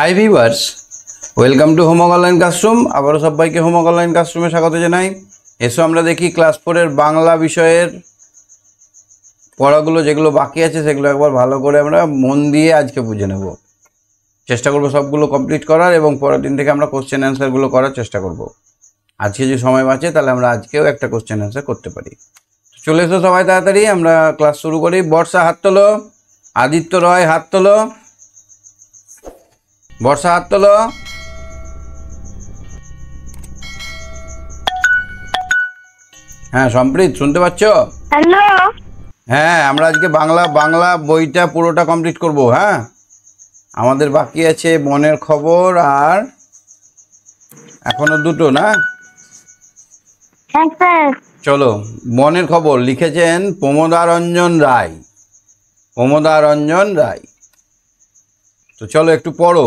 High viewers, welcome to homework online classroom. আবারও সবাইকে homework online ক্লাসরুমে স্বাগত জানাই। এসো আমরা দেখি ক্লাস 4 বাংলা বিষয়ের পড়াগুলো যেগুলো বাকি আছে সেগুলো একবার ভালো করে আমরা মন দিয়ে আজকে বুঝে নেব। চেষ্টা করব সবগুলো কমপ্লিট করার এবং পরের দিন থেকে আমরা কোশ্চেন অ্যান্সারগুলো করার চেষ্টা করব। আজকে যে সময় বাঁচে তাহলে আমরা আজকেও একটা কোশ্চেন অ্যান্সার করতে পারি। চলে এসো সবাই তাড়াতাড়ি, আমরা ক্লাস শুরু করি। বর্ষা হাত তোলো, আদিত্য রয় হাত তোলো, বর্ষা হাত তোলো। হ্যাঁ সম্প্রীত, শুনতে পাচ্ছ? হ্যালো। হ্যাঁ, আমরা আজকে বাংলা বইটা পুরোটা কমপ্লিট করব। হ্যাঁ, আমাদের বাকি আছে মনের খবর আর এখনো দুটো না। হ্যাঁ স্যার। চলো, মনের খবর লিখেছেন প্রমোদারঞ্জন রায়। প্রমোদারঞ্জন রায়। তো চলো একটু পড়ো।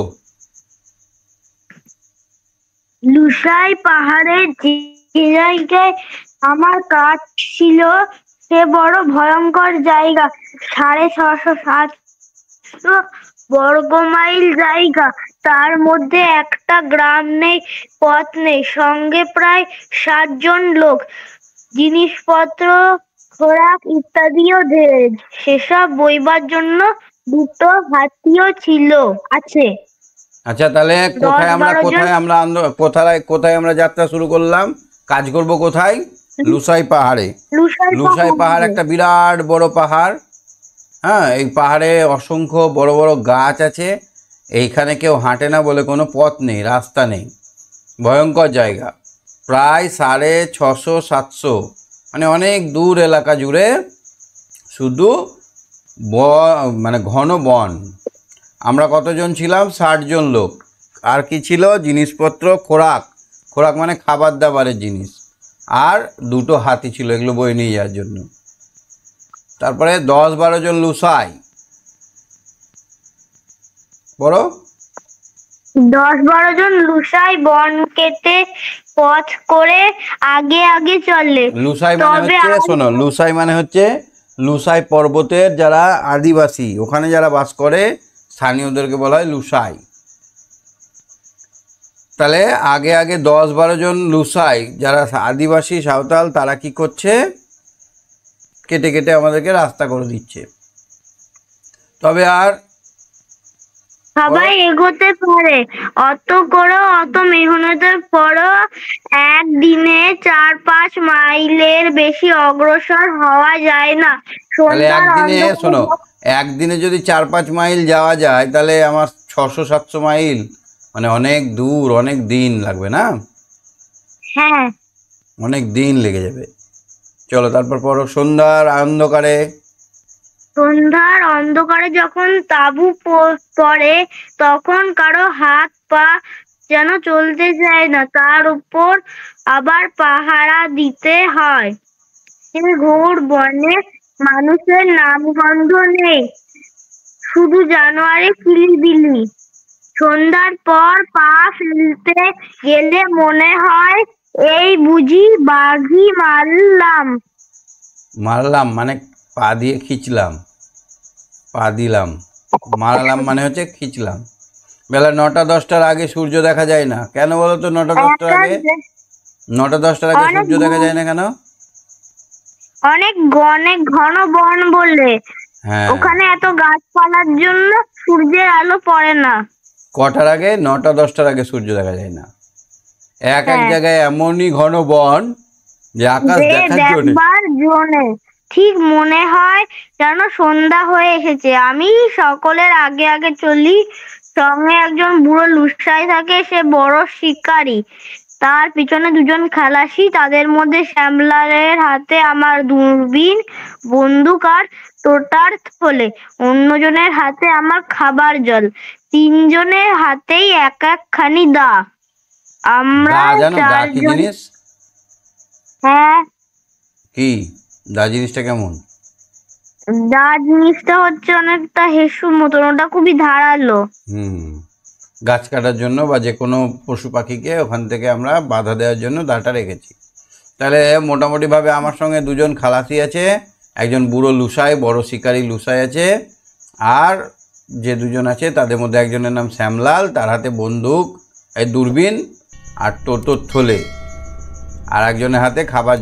লুসাই পাহাড়ের যে জায়গায় আমার কাজ ছিল সে বড় ভয়ঙ্কর জায়গা। 650-700 বর্গমাইল জায়গা। তার মধ্যে একটা গ্রাম নেই, পথ নেই, সঙ্গে প্রায় 60 জন লোক। জিনিসপত্র, খোরাক ইত্যাদিও ঢের। সেসব বইবার জন্য দুটো হাতিও আছে। আচ্ছা, তাহলে কোথায় আমরা যাত্রা শুরু করলাম? কাজ করব কোথায়? লুসাই পাহাড়ে। লুসাই পাহাড় একটা বিরাট বড় পাহাড়। হ্যাঁ, এই পাহাড়ে অসংখ্য বড় বড় গাছ আছে। এইখানে কেউ হাঁটে না বলে কোনো পথ নেই, রাস্তা নেই। ভয়ঙ্কর জায়গা। প্রায় 650-700, মানে অনেক দূর এলাকা জুড়ে শুধু মানে ঘন বন। আমরা কতজন ছিলাম? 60 জন লোক। আর কি ছিল? জিনিসপত্র, খোরাক মানে খাবার দাবারের জিনিস, আর দুটো হাতি ছিল এগুলো বয়ে নিয়ে যাওয়ার জন্য। তারপরে 10-12 জন লুসাই। বড় 10-12 জন লুসাই বন কেটে পথ করে আগে চলে। লুসাই মানে হচ্ছে, শোনো, লুসাই মানে হচ্ছে লুসাই পর্বতের যারা আদিবাসী, ওখানে যারা বাস করে স্থানীয়দেরকে বলা হয় লুসাই। তাহলে আগে 10-12 জন লুসাই যারা আদিবাসী সাঁওতাল, তারা কি করছে? কেটে কেটে আমাদেরকে রাস্তা করে দিচ্ছে। তবে আর সবাই এগোতে পারে, অত মেহনতের পরও একদিনে 4-5 মাইলের বেশি অগ্রসর হওয়া যায় না। তাহলে একদিনে যদি 4-5 মাইল যাওয়া যায় তাহলে আমার 600-700 মাইল, মানে অনেক দূর, অনেক দিন লাগবে না? হ্যাঁ, অনেক দিন লেগে যাবে। চলো তারপর পড়ো। সন্ধ্যার অন্ধকারে যখন তাঁবু পড়ে তখন কারো হাত পা যেন চলতে যায় না, তার উপর আবার পাহারা দিতে হয়। ঘোর বনে মানুষের নামগন্ধ নেই, শুধু জানোয়ারে কিলিবিলি। সন্ধ্যার পর পা ফেলতে গেলে মনে হয় এই বুঝি বাঘই মারলাম মানে পা দিয়ে খিঁচলাম, পা দিলাম। মারলাম মানে হচ্ছে খিঁচলাম। বেলা 9টা-10টার আগে সূর্য দেখা যায় না কেন বলো তো? 9টা-10টার আগে সূর্য দেখা যায় না কেন? অনেক ঘন বন বলে। হ্যাঁ, ওখানে এত গাছপালার জন্য সূর্যের আলো পড়ে না। কটার আগে? 9টা-10টার আগে সূর্য দেখা যায় না। এক জায়গায় এমনই ঘন বন যে আকাশ দেখার জন্য ঠিক মনে হয় যেন সন্ধ্যা হয়ে এসেছে। আমি সকলের আগে চলি। সঙ্গে একজন বুড়ো লুসাই থাকে, সে বড় শিকারী। তার পিছনে 2 জন খালাসি, তাদের মধ্যে শ্যামলালের হাতে আমার দূরবীন, বন্দুক আর টোটার থলে। অন্যজনের হাতে আমার খাবার জল। 3 জনের হাতেই একখানি দা। আমরা 4 জন। হ্যাঁ। কি দা জিনিসটা? কেমন দা জিনিসটা হচ্ছে অনেকটা হেসুর মতন, ওটা খুবই ধারালো। গাছ কাটার জন্য বা যে কোনো পশু পাখিকে ওখান থেকে আমরা বাধা দেওয়ার জন্য দাটা রেখেছি। তাহলে মোটামুটিভাবে আমার সঙ্গে 2 জন খালাসি আছে, একজন বুড়ো লুসাই, বড় শিকারী লুসাই আছে, আর যে দুজন আছে তাদের মধ্যে একজনের নাম শ্যামলাল, তার হাতে বন্দুক, এই দূরবীন আর টোটোর থলে, আর একজনের হাতে খাবার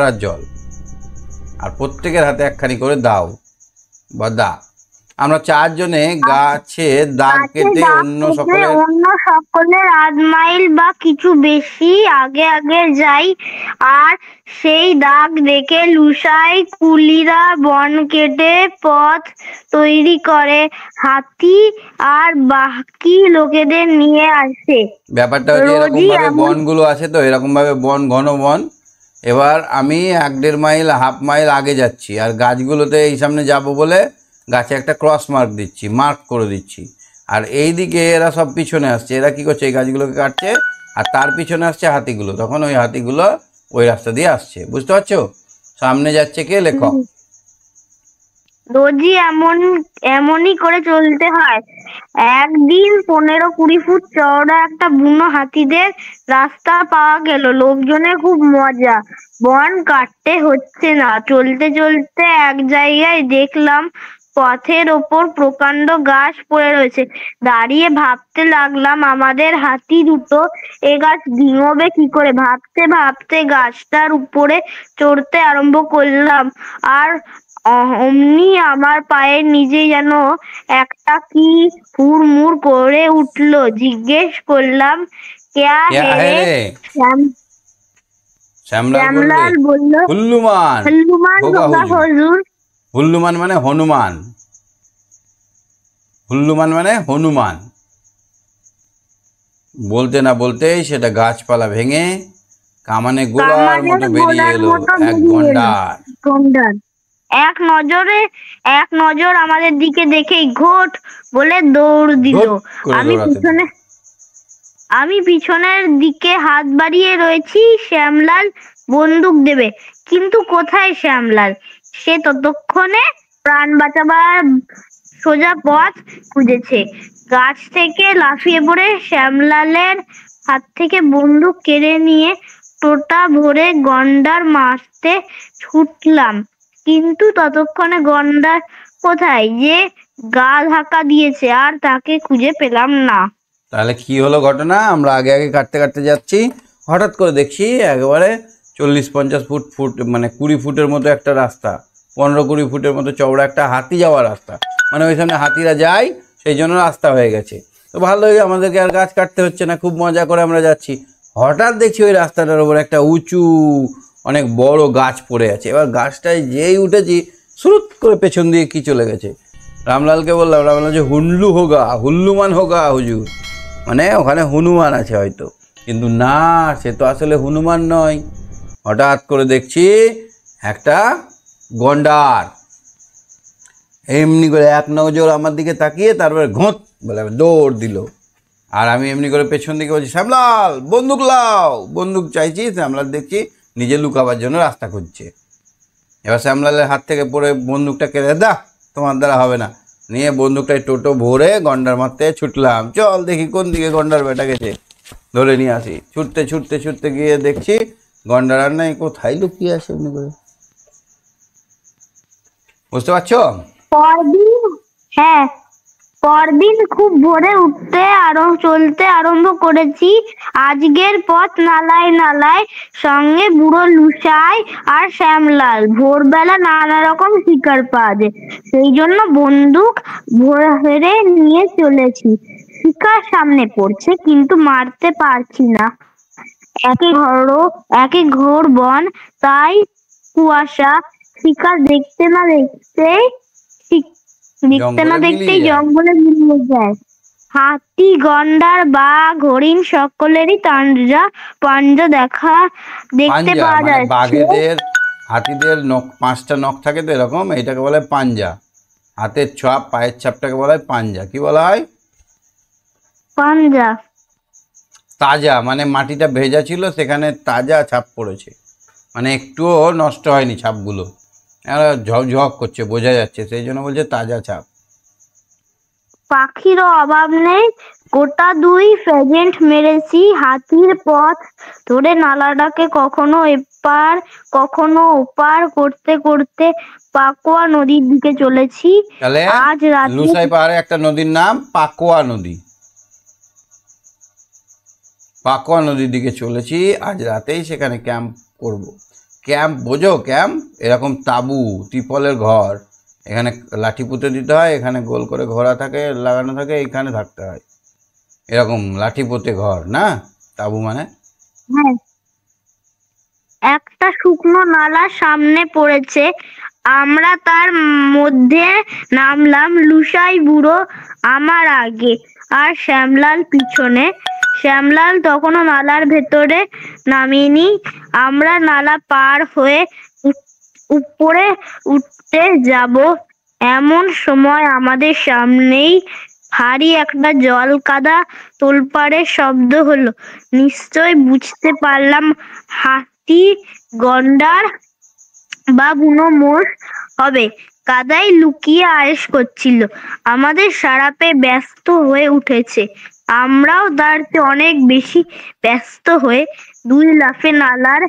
আর জল, আর প্রত্যেকের হাতে একখানি করে দাও বা দা। আমরা চারজনে গাছে দাগ কেটে অন্য সকলের 8 মাইল বা কিছু বেশি আগে আগে যাই, আর সেই দাগ দেখে লুসাই কুলিরা বন কেটে পথ তৈরি করে হাতি আর বাকি লোকেদের নিয়ে আসে। ব্যাপারটা হচ্ছে এরকম ভাবে বনগুলো আছে তো, এরকম ভাবে বন, ঘন বন। এবার আমি 1-1.5 মাইল, হাফ মাইল আগে যাচ্ছি, আর গাছগুলোতে এই সামনে যাব বলে গাছে একটা ক্রস মার্ক করে দিচ্ছি। আর এই দিকে এরা সব পিছনে আসছে। এরা কি করছে, এই গাছগুলোকে কাটছে, আর তার পিছনে আসছে হাতিগুলো। তখন ওই হাতিগুলো ওই রাস্তা দিয়ে আসছে, বুঝতে পারছো? সামনে যাচ্ছে কে, লেখক? রোজই এমনই করে চলতে হয়। একদিন 15-20 ফুট চওড়া একটা বুনো হাতিদের রাস্তা পাওয়া গেল। লোকজনের খুব মজা, বন কাটতে হচ্ছে না। চলতে চলতে এক জায়গায় দেখলাম পথের ওপর প্রকাণ্ড গাছ পড়ে রয়েছে। দাঁড়িয়ে ভাবতে লাগলাম, আমাদের হাতি দুটো এ গাছ ডিঙোবে কি করে। ভাবতে ভাবতে গাছটার উপরে চড়তে আরম্ভ করলাম, আর অমনি আমার পায়ের নিচে যেন একটা কি হুড়মুড় করে উঠলো। জিজ্ঞেস করলাম, ক্যা হে? শ্যামলাল বলল, হুল্লুমান। হুজুর। হুল্লুমান মানে হনুমান। হুল্লুমান মানে হনুমান। বলতে না বলতেই সেটা গাছপালা ভেঙে কামানে গোলার মতো বেরিয়ে এলো এক গন্ডার। এক নজর আমাদের দিকে দেখেই ঘোট বলে দৌড় দিল। আমি পিছনের দিকে হাত বাড়িয়ে রয়েছি, শ্যামলাল বন্দুক দেবে, কিন্তু কোথায় শ্যামলাল? সে ততক্ষণে প্রাণ বাঁচাবার সোজা পথ খুঁজেছে। গাছ থেকে লাফিয়ে পড়ে শ্যামলালের হাত থেকে বন্দুক কেড়ে নিয়ে টোটা ভরে গন্ডার মারতে ছুটলাম। কিন্তু ততক্ষণে গন্ডার কোথায় যে গা ধাক্কা দিয়েছে, আর তাকে খুঁজে পেলাম না। তাহলে কি হলো ঘটনা? আমরা আগে আগে কাটতে কাটতে যাচ্ছি, হঠাৎ করে দেখছি একেবারে 40-50 ফুট মানে 20 ফুটের মতো একটা রাস্তা, 15-20 ফুটের মতো চওড়া একটা হাতি যাওয়ার রাস্তা। মানে ওই সামনে হাতিরা যায়, সেই জন্য রাস্তা হয়ে গেছে। তো ভালোই, আমাদেরকে আর গাছ কাটতে হচ্ছে না, খুব মজা করে আমরা যাচ্ছি। হঠাৎ দেখছি ওই রাস্তাটার উপর একটা উঁচু অনেক বড় গাছ পড়ে আছে। এবার গাছটায় যেই উঠেছি, সুরুত করে পেছন দিয়ে কি চলে গেছে। রামলালকে বললাম, রামলাল যে হুল্লুমান হোগা হুজুর, মানে ওখানে হনুমান আছে হয়তো। কিন্তু না, সে তো আসলে হনুমান নয়। হঠাৎ করে দেখছি একটা গন্ডার এমনি করে এক নজর আমার দিকে তাকিয়ে তারপরে ঘোঁত বলে দৌড় দিল। আর আমি এমনি করে পেছন দিকে বলছি, শ্যামলাল বন্দুক লাও। বন্দুক চাইছি, শ্যামলাল দেখছি নিজে লুকাবার জন্য রাস্তা খুঁজছে। এবার শ্যামলালের হাত থেকে পড়ে বন্দুকটা কেড়ে, দা তোমার দ্বারা হবে না। নিয়ে বন্দুকটায় টোটো ভরে গন্ডার মারতে ছুটলাম। চল দেখি কোন দিকে গন্ডার বেটা গেছে, ধরে নিয়ে আসি। ছুটতে গিয়ে দেখছি গন্ডার আর নাই, কোথায় লুকিয়ে আসে এমনি করে, বুঝতে পারছো? পরদিন খুব ভোরে উঠতে চলতে আরম্ভ করেছি। আজকের পথ নালায় সঙ্গে বুড়ো লুসাই আর শ্যামলাল। ভোরবেলা নানা রকম শিকার পাওয়া যায়, সেই জন্য বন্দুক ভরে নিয়ে চলেছি। শিকার সামনে পড়ছে, কিন্তু মারতে পারছি না। একে ঘোর বন, তাই কুয়াশা। শিকার দেখতে না দেখতেই জঙ্গলে মিলিয়ে যায়। হাতি, গন্ডার, বাঘ, হরিণ সকলেরই পাঞ্জা দেখতে পাওয়া যায়। হাতিদের নখ, 5টা নখ থাকে তো এরকম, এটাকে বলা হয় পাঞ্জা। হাতের ছাপ, পায়ের ছাপটাকে বলা হয় পাঞ্জা। কি বলা হয়? পাঞ্জা। তাজা মানে মাটিটা ভেজা ছিল, সেখানে তাজা ছাপ পড়েছে, মানে একটুও নষ্ট হয়নি ছাপগুলো, ঝকঝক করছে, বোঝা যাচ্ছে, সেই জন্য বলছে তাজা ছাপ। পাখিরও অভাব নেই, গোটা 2 ফেজেন্ট মেরেছি। হাতির পথ ধরে নালাটাকে কখনো এপার কখনো ওপার করতে করতে পাকোয়া নদীর দিকে চলেছি। তাহলে আজ রাতে লুসাই পাহাড়ে একটা নদীর নাম পাকোয়া নদী। পাকোয়া নদীর দিকে চলেছি, আজ রাতেই সেখানে ক্যাম্প করব। ক্যাম্প বোঝো? ক্যাম্প এরকম তাঁবু, ত্রিপলের ঘর, এখানে লাঠি পুঁতে দিতে হয়, এখানে গোল করে ঘোড়া থাকে, লাগানো থাকে, এখানে থাকতে হয়। এরকম লাঠি পুঁতে ঘর না, তাঁবু মানে। হ্যাঁ, একটা শুকনো নালা সামনে পড়েছে, আমরা তার মধ্যে নামলাম। লুসাই বুড়ো আমার আগে আর শ্যামলাল পিছনে। শ্যামলাল তখনও নালার ভেতরে নামেনি। আমরা নালা পার হয়ে উপরে উঠতে যাব, এমন সময় আমাদের সামনেই ভারী একটা জল কাদা তোলপাড়ের শব্দ হলো। নিশ্চয় বুঝতে পারলাম হাতি, গন্ডার বা বুনো মোষ হবে। কাদায় লুকিয়ে আয়েশ করছিল, আমাদের সাড়া পেয়ে ব্যস্ত হয়ে উঠেছে। আমরাও তার চেয়ে অনেক বেশি ব্যস্ত হয়ে দুই লাফে নালার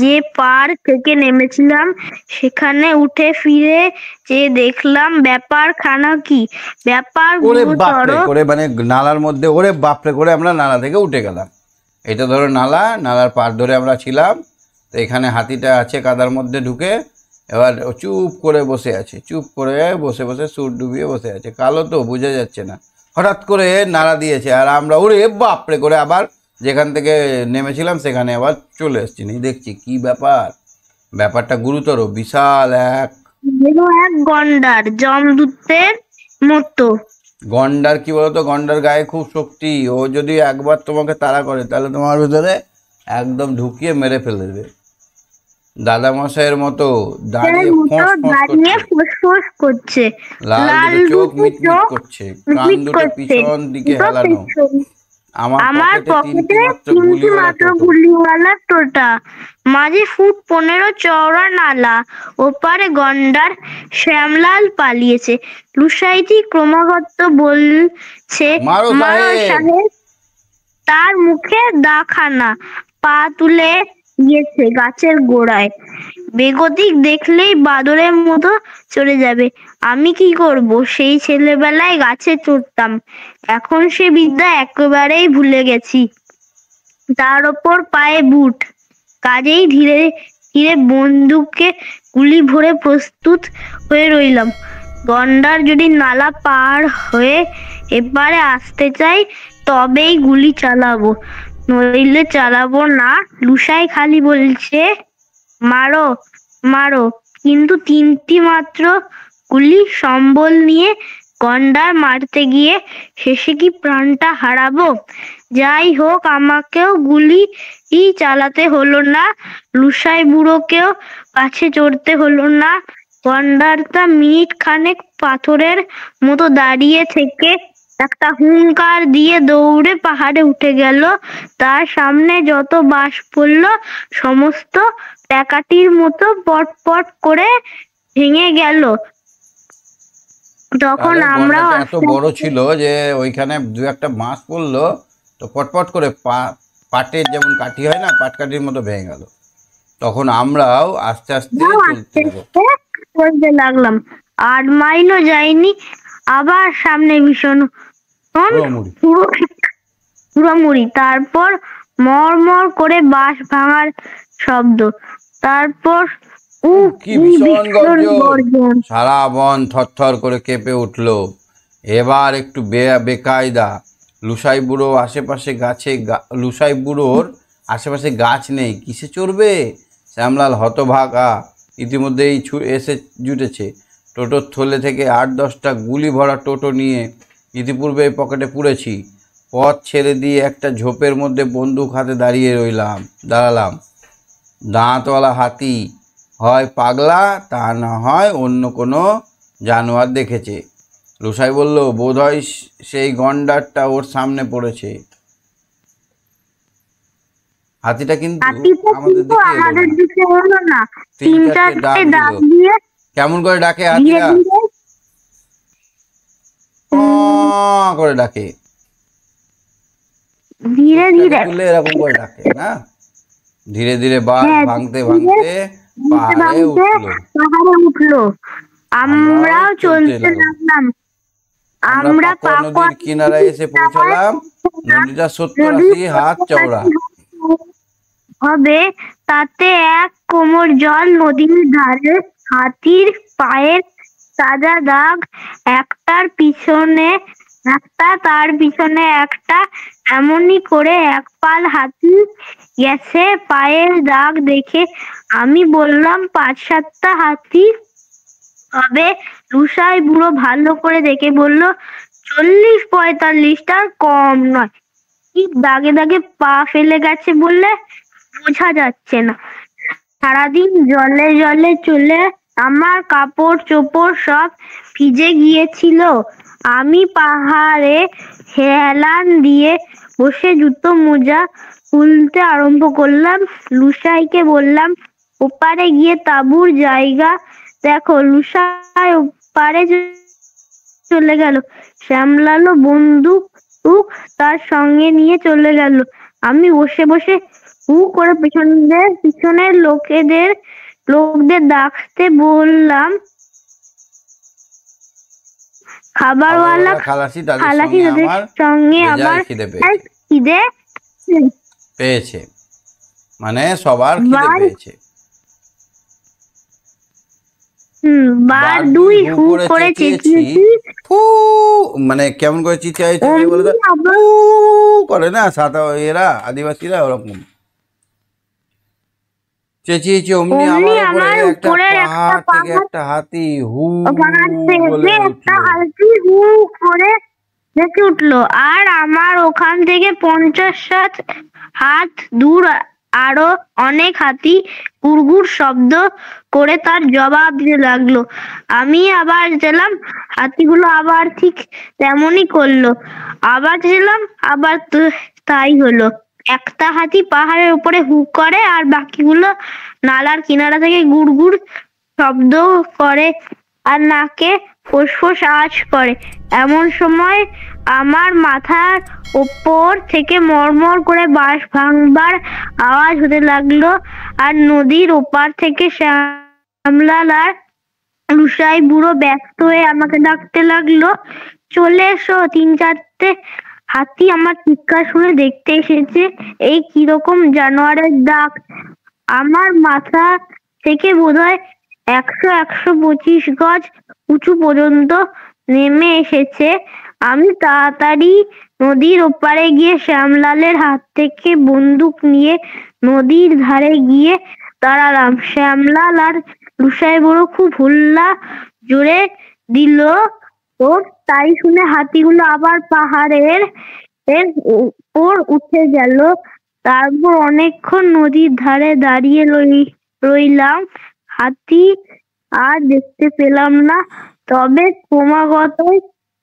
যে পার থেকে নেমেছিলাম সেখানে উঠে ফিরে চেয়ে দেখলাম ব্যাপার খানা কি। ব্যাপার ওরে গুরুতর। বাপরে করে, মানে নালার মধ্যে ওরে বাপরে করে আমরা নালা থেকে উঠে গেলাম। এটা ধরো নালা, নালার পার ধরে আমরা ছিলাম। তো এখানে হাতিটা আছে কাদার মধ্যে ঢুকে, এবার ও চুপ করে বসে আছে, চুপ করে বসে বসে সুর ডুবিয়ে বসে আছে। কালো তো বোঝা যাচ্ছে না, হঠাৎ করে নাড়া দিয়েছে, আর আমরা ওরে বাপরে করে আবার যেখান থেকে নেমেছিলাম সেখানে আবার চলে এসছি। নি দেখছি কি ব্যাপার, ব্যাপারটা গুরুতর, বিশাল এক এক গন্ডার, যমদূতের মতো। গন্ডার। কি বলতো, গন্ডার গায়ে খুব শক্তি, ও যদি একবার তোমাকে তাড়া করে তাহলে তোমার ভিতরে একদম ঢুকিয়ে মেরে ফেলে দেবে। দাদামশাইয়ের মতো দাঁড়িয়ে ফোঁস করছে, লাল দুটো চোখ মিটমিট করছে, কান দুটো পিছন দিকে হেলানো। আমার পকেটে তিনটি মাত্র গুলিওয়ালা টোটা, মাঝে ফুট 15 চওড়া নালা। ওপারে গন্ডার। শ্যামলাল পালিয়েছে। লুসাইটি ক্রমাগত বলছে, মারো সাহেব। তার মুখে দাখানা, পা তুলে গিয়েছে গাছের গোড়ায়। বেগতিক দেখলেই বাদরের মতো চড়ে যাবে। আমি কি করব? সেই ছেলেবেলায় গাছে চড়তাম, এখন সে বিদ্যা একেবারেই ভুলে গেছি। তার ওপর পায়ে বুট, কাজেই ধীরে ধীরে বন্দুকে গুলি ভরে প্রস্তুত হয়ে রইলাম। গন্ডার যদি নালা পার হয়ে এপারে আসতে চাই তবেই গুলি চালাবো, নইলে চালাবো না। লুসাই খালি বলছে, মারো মারো। কিন্তু তিনটি মাত্র গুলি সম্বল নিয়ে গন্ডার মারতে গিয়ে শেষে কি প্রাণটা হারাবো? যাই হোক, আমাকেও গুলি চালাতে হলো না, লুসাই বুড়োকেও কাছে চড়তে হলো না। গন্ডারটা মিনিট খানেক পাথরের মতো দাঁড়িয়ে থেকে একটা হুঙ্কার দিয়ে দৌড়ে পাহাড়ে উঠে গেল। তার সামনে যত বাঁশ পড়ল সমস্ত প্যাকাটির মতো পটপট করে ভেঙে গেল। তখন আমরা এত বড় ছিল যে ওইখানে দু একটা বাঁশ পড়লো তো পটপট করে পাটের যেমন কাঠি হয় না, পাটকাঠির মতো ভেঙে গেল। তখন আমরাও আস্তে আস্তে চলতে লাগলাম। 8 মাইলও যায়নি, আবার সামনে ভীষণ হুড়োমুড়ি, তারপর মর করে বাঁশ ভাঙার শব্দ, তারপর কি ভীষণ গর্জন। সারা বন থরথর করে কেঁপে উঠলো। এবার একটু বেকায়দা। লুসাই বুড়োর আশেপাশে গাছ নেই, কিসে চড়বে? শ্যামলাল হতভাগা, ইতিমধ্যেই এসে জুটেছে। টোটোর থলে থেকে 8-10টা গুলি ভরা টোটো নিয়ে ইতিপূর্বে পকেটে পুড়েছি। পথ ছেড়ে দিয়ে একটা ঝোপের মধ্যে বন্দুক হাতে দাঁড়ালাম। দাঁতওয়ালা হাতি, হয় পাগলা, তা না হয় অন্য কোনো জানোয়ার দেখেছে। লুসাই বলল, বোধহয় সেই গন্ডারটা ওর সামনে পড়েছে। হাতিটা কিন্তু আমাদের দিকে এলো না। 3-4টে ডাক দিল। কেমন করে ডাকে হাতিরা? করে ডাকে, ধীরে ধীরে এরকম করে ডাকে না, ধীরে ধীরে বাঁধ হ্যাঁ, ভাঙতে ধীরে ভাঙতে পাহাড়ে ভাঙতে উঠলো। পাহাড়ে উঠলো। আমরাও আমরাও চলতে চলতে লাগলাম। লাগলাম। আমরা আমরা পাকুয়া পাকুয়া নদীর কিনারায় এসে পৌঁছালাম। নদীটা 70-80 হাত চওড়া। হবে, তাতে এক কোমর জল। নদীর ধারে হাতির পায়ের সাদা দাগ, একটার পিছনে একটা, তার পিছনে একটা, এমনি করে এক পাল হাতি গেছে। পায়ের দাগ দেখে আমি বললাম 5-7টা হাতি হবে। লুসাই বুড়ো ভালো করে দেখে বলল 40-45টার কম নয়। কি দাগে দাগে পা ফেলে গেছে বললে বোঝা যাচ্ছে না। সারাদিন জলে জলে চলে আমার কাপড় চোপড় সব ভিজে গিয়েছিল। আমি পাহাড়ে হেলান দিয়ে বসে জুতো মোজা খুলতে আরম্ভ করলাম। লুসাইকে বললাম ওপারে গিয়ে তাঁবুর জায়গা দেখো। লুসাই ওপারে চলে গেল। শ্যামলালও বন্দুক তার সঙ্গে নিয়ে চলে গেল। আমি বসে বসে হু করে পিছনের লোকদের ডাকতে বললাম, খাবারওয়ালা খালাসি, তাদের খালাসি, সঙ্গে তাদের আমার সঙ্গে বেজায় আবার খিদে পেয়েছে। খিদে পেয়েছে মানে সবার খিদে বার পেয়েছে। বার দুই হু করে চেঁচিয়েছি। ফু, মানে কেমন করে চিৎকার বলে তো, ফু করে না সাদা এরা আদিবাসীরা, ওরকম চেঁচিয়েছে। অমনি আমার উপরে একটা পাহাড় থেকে একটা হাতি হু বলে দেখে উঠলো। আর আমার ওখান থেকে 50-60 হাত দূর আরো অনেক হাতি গুড়গুড় শব্দ করে তার জবাব দিতে লাগলো। আমি আবার গেলাম, হাতিগুলো আবার ঠিক তেমনই করলো। আবার গেলাম, আবার তাই হলো। একটা হাতি পাহাড়ের উপরে হু করে আর বাকিগুলো নালার কিনারা থেকে গুড়গুড় শব্দ করে আর নাকে ফোঁস আওয়াজ করে। এমন সময় আমার মাথার ওপর থেকে মরমর করে বাঁশ ভাঙবার আওয়াজ হতে লাগলো। আর নদীর ওপার থেকে শ্যামলাল আর লুসাই বুড়ো ব্যস্ত হয়ে আমাকে ডাকতে লাগলো, চলে এসো। 3-4টে হাতি আমার চিৎকার শুনে দেখতে এসেছে। এই কিরকম জানোয়ারের ডাক! আমার মাথা থেকে বোধহয় 100-125 গজ উঁচু পর্যন্ত নেমে এসেছে। আমি তাড়াতাড়ি নদীর ওপারে গিয়ে শ্যামলালের হাত থেকে বন্দুক নিয়ে নদীর ধারে গিয়ে দাঁড়ালাম। শ্যামলাল আর লুসাই বুড়ো খুব হুল্লা জোরে দিল। ওর তাই শুনে হাতিগুলো আবার পাহাড়ের ওপর উঠে গেল। তারপর অনেকক্ষণ নদীর ধারে দাঁড়িয়ে রইলাম। হাতি আর দেখতে পেলাম না, তবে ক্রমাগত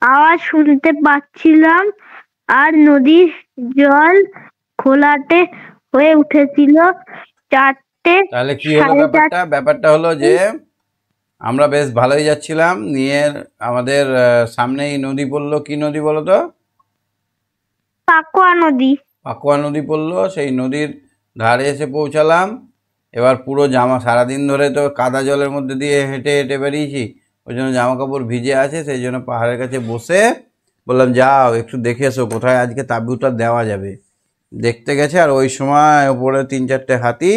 আওয়াজ শুনতে পাচ্ছিলাম। আর নদীর জল ঘোলাটে হয়ে উঠেছিল। 4টে তাহলে কি হলো ব্যাপারটা হলো যে আমরা বেশ ভালোই যাচ্ছিলাম, নিয়ে আমাদের সামনেই নদী পড়লো। কি নদী বলো তো? পাকুয়া নদী। পাকুয়া নদী পড়লো। সেই নদীর ধারে এসে পৌঁছালাম। এবার পুরো জামা, সারাদিন ধরে তো কাদা জলের মধ্যে দিয়ে হেঁটে হেঁটে বেরিয়েছি, ওই জন্য জামা কাপড় ভিজে আছে। সেই জন্য পাহাড়ের কাছে বসে বললাম যাও একটু দেখে এসো কোথায় আজকে তাঁবুটা দেওয়া যাবে। দেখতে গেছে, আর ওই সময় ওপরে 3-4টে হাতি,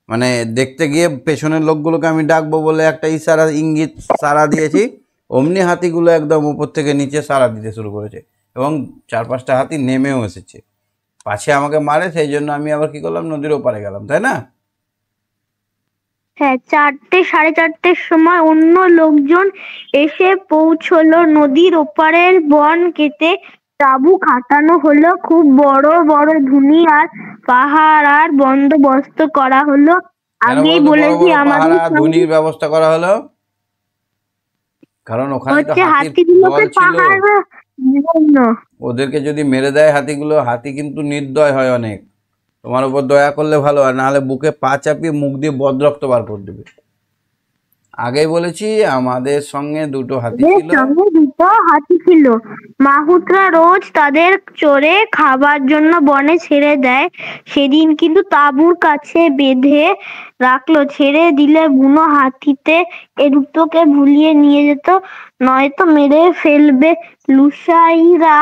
মানে দেখতে গিয়ে পেছনের লোকগুলোকে আমি ডাকবো বলে একটা ইশারা ইঙ্গিত সাড়া দিয়েছি, অমনি হাতিগুলো একদম উপর থেকে নিচে সাড়া দিতে শুরু করেছে এবং 4-5টা হাতি নেমেও এসেছে পাছে আমাকে মারে। সেই জন্য আমি আবার কি করলাম, নদীর ওপারে গেলাম, তাই না? হ্যাঁ, 4টে-4:30টার সময় অন্য লোকজন এসে পৌঁছলো। নদীর ওপারের বন কেটে তাঁবু খাটানো হলো। খুব বড় বড় ধুনি আর পাহাড় আর বন্দোবস্ত করা হলো। আগেই বলেছি আমাদের ধুনির ব্যবস্থা করা হলো কারণ ওখানে তো হাতিগুলোকে পাহাড় জন্য ওদেরকে যদি মেরে দেয় হাতিগুলো, হাতি কিন্তু নির্দয় হয় অনেক। তোমার উপর দয়া করলে ভালো, আর নাহলে বুকে পা চাপিয়ে মুখ দিয়ে বদরক্ত বার করে দেবে। আগেই বলেছি আমাদের সঙ্গে দুটো হাতি এদের ছিল। সঙ্গে দুটো হাতি ছিল। মাহুতরা রোজ তাদের চড়ে খাবার জন্য বনে ছেড়ে দেয়। সেদিন কিন্তু তাঁবুর কাছে বেঁধে রাখলো, ছেড়ে দিলে বুনো হাতিতে এ দুটোকে ভুলিয়ে নিয়ে যেত, নয়তো মেরে ফেলবে। লুসাইরা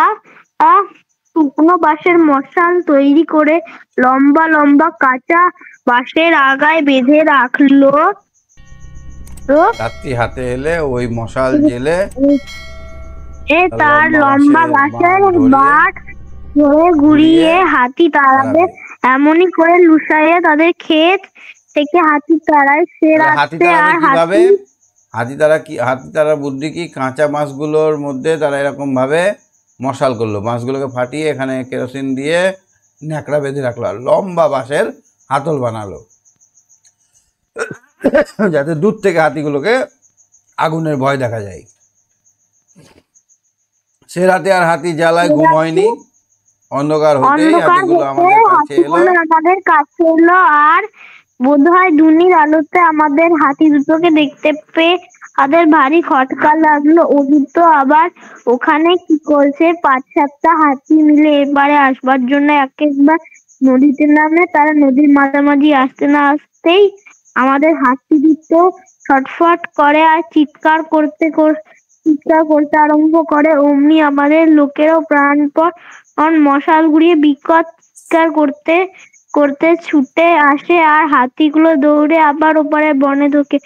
শুকনো বাঁশের মশাল তৈরি করে লম্বা লম্বা কাঁচা বাঁশের আগায় বেঁধে রাখলো। রাত্রি হাতে এলে ওই মশাল জেলে তার লম্বা বাঁশের বাট ধরে ঘুরিয়ে হাতি তাড়াবে। এমনই করে লুসাইয়া তাদের ক্ষেত থেকে হাতি তাড়ায়। সে হাতি রাত্রে তাড়াবে আর কিভাবে? হাতি হাতি তাড়ার বুদ্ধি কি? কাঁচা মাছগুলোর মধ্যে তারা এরকম ভাবে মশাল করলো, মাছগুলোকে ফাটিয়ে এখানে কেরোসিন দিয়ে ন্যাকড়া বেঁধে রাখলো, আর লম্বা বাঁশের হাতল বানালো যাতে দূর থেকে হাতিগুলোকে আগুনের ভয় দেখা যায়। সে রাতে আর হাতি জ্বালায় ঘুম হয়নি। অন্ধকার হতেই হাতিগুলো আমাদের কাছে এলো আর বোধহয় ধুনির আলোতে আমাদের হাতি দুটোকে দেখতে পেয়ে তাদের ভারী খটকা লাগলো। ও দুটো আবার ওখানে কি করছে? 5-7টা হাতি মিলে এবারে আসবার জন্য একবার নদীতে নামে। তারা নদীর মাঝামাঝি আসতে না আসতেই আমাদের হাতি দুটো ছটফট করে আর চিৎকার করতে আরম্ভ করে। অমনি আমাদের লোকেরও প্রাণপণ মশাল ঘুরিয়ে বিকট চিৎকার করতে করতে ছুটে আসে, আর হাতিগুলো দৌড়ে আবার ওপারে বনে ঢোকে।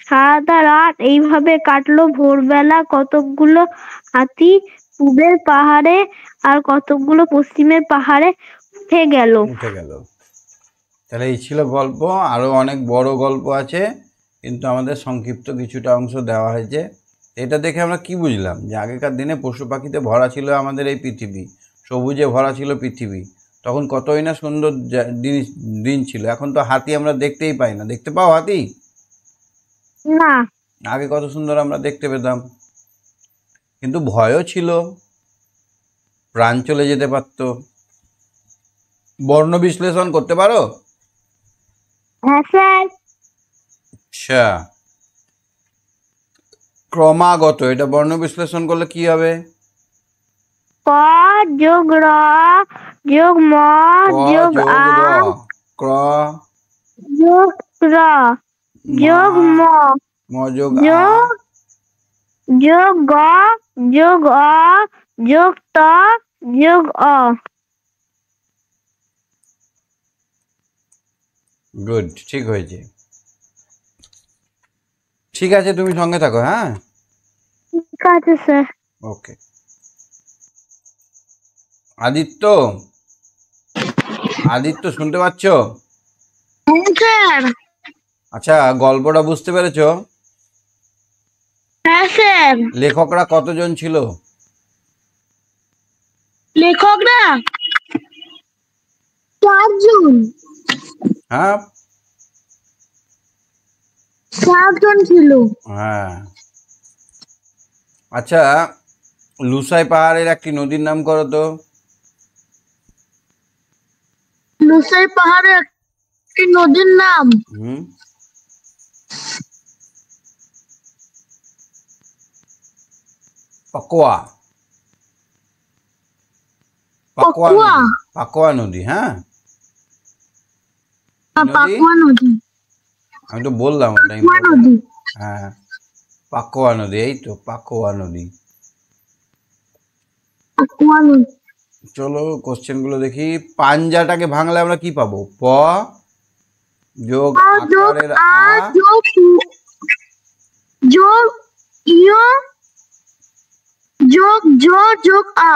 সারাটা রাত এইভাবে কাটলো। ভোরবেলা কতকগুলো হাতি পূবের পাহাড়ে আর কতকগুলো পশ্চিমের পাহাড়ে উঠে গেল। তাহলে এই ছিল গল্প। আরো অনেক বড় গল্প আছে, কিন্তু আমাদের সংক্ষিপ্ত কিছুটা অংশ দেওয়া হয়েছে। এটা দেখে আমরা কি বুঝলাম? যে আগেকার দিনে পশু পাখিতে ভরা ছিল আমাদের এই পৃথিবী, সবুজে ভরা ছিল পৃথিবী। তখন কতই না সুন্দর দিন ছিল। এখন তো হাতি আমরা দেখতেই পাই না। দেখতে পাও হাতি? না। আগে কত সুন্দর আমরা দেখতে পেতাম, কিন্তু ভয়ও ছিল, প্রাণ চলে যেতে পারত। বর্ণ বিশ্লেষণ করতে পারো? হ্যাঁ স্যার। আচ্ছা, ক্রমাগত, এটা বর্ণ বিশ্লেষণ করলে কি হবে? ক যোগ র যোগ ম যোগ আ ক্র যোগ র যোগ ম যোগ যোগ গ যোগ অ যোগ ত যোগ অ। গুড, ঠিক হয়েছে। ঠিক আছে, তুমি সঙ্গে থাকো। হ্যাঁ, ঠিক আছে স্যার। ওকে। আদিত্য, আদিত্য শুনতে পাচ্ছ? স্যার। আচ্ছা, গল্পটা বুঝতে পেরেছো? হ্যাঁ স্যার। লেখকরা কতজন ছিল? লেখকরা 4 জন। হ্যাঁ, 4 জন ছিল। হ্যাঁ। আচ্ছা, লুসাই পাহাড়ের একটি নদীর নাম করো তো। লুসাই পাহাড়ের একটি নদীর নাম? পাকোয়া। পাকোয়া নদী। হ্যাঁ, আমি তো বললাম ওটাই। হ্যাঁ, পাকোয়া নদী। এই তো পাকোয়া নদী। চলো কোশ্চেন গুলো দেখি। পাঞ্জাটাকে ভাঙলে আমরা কি পাবো? প যোগ আকারের আ যোগ ইয় যোগ জ যোগ আ।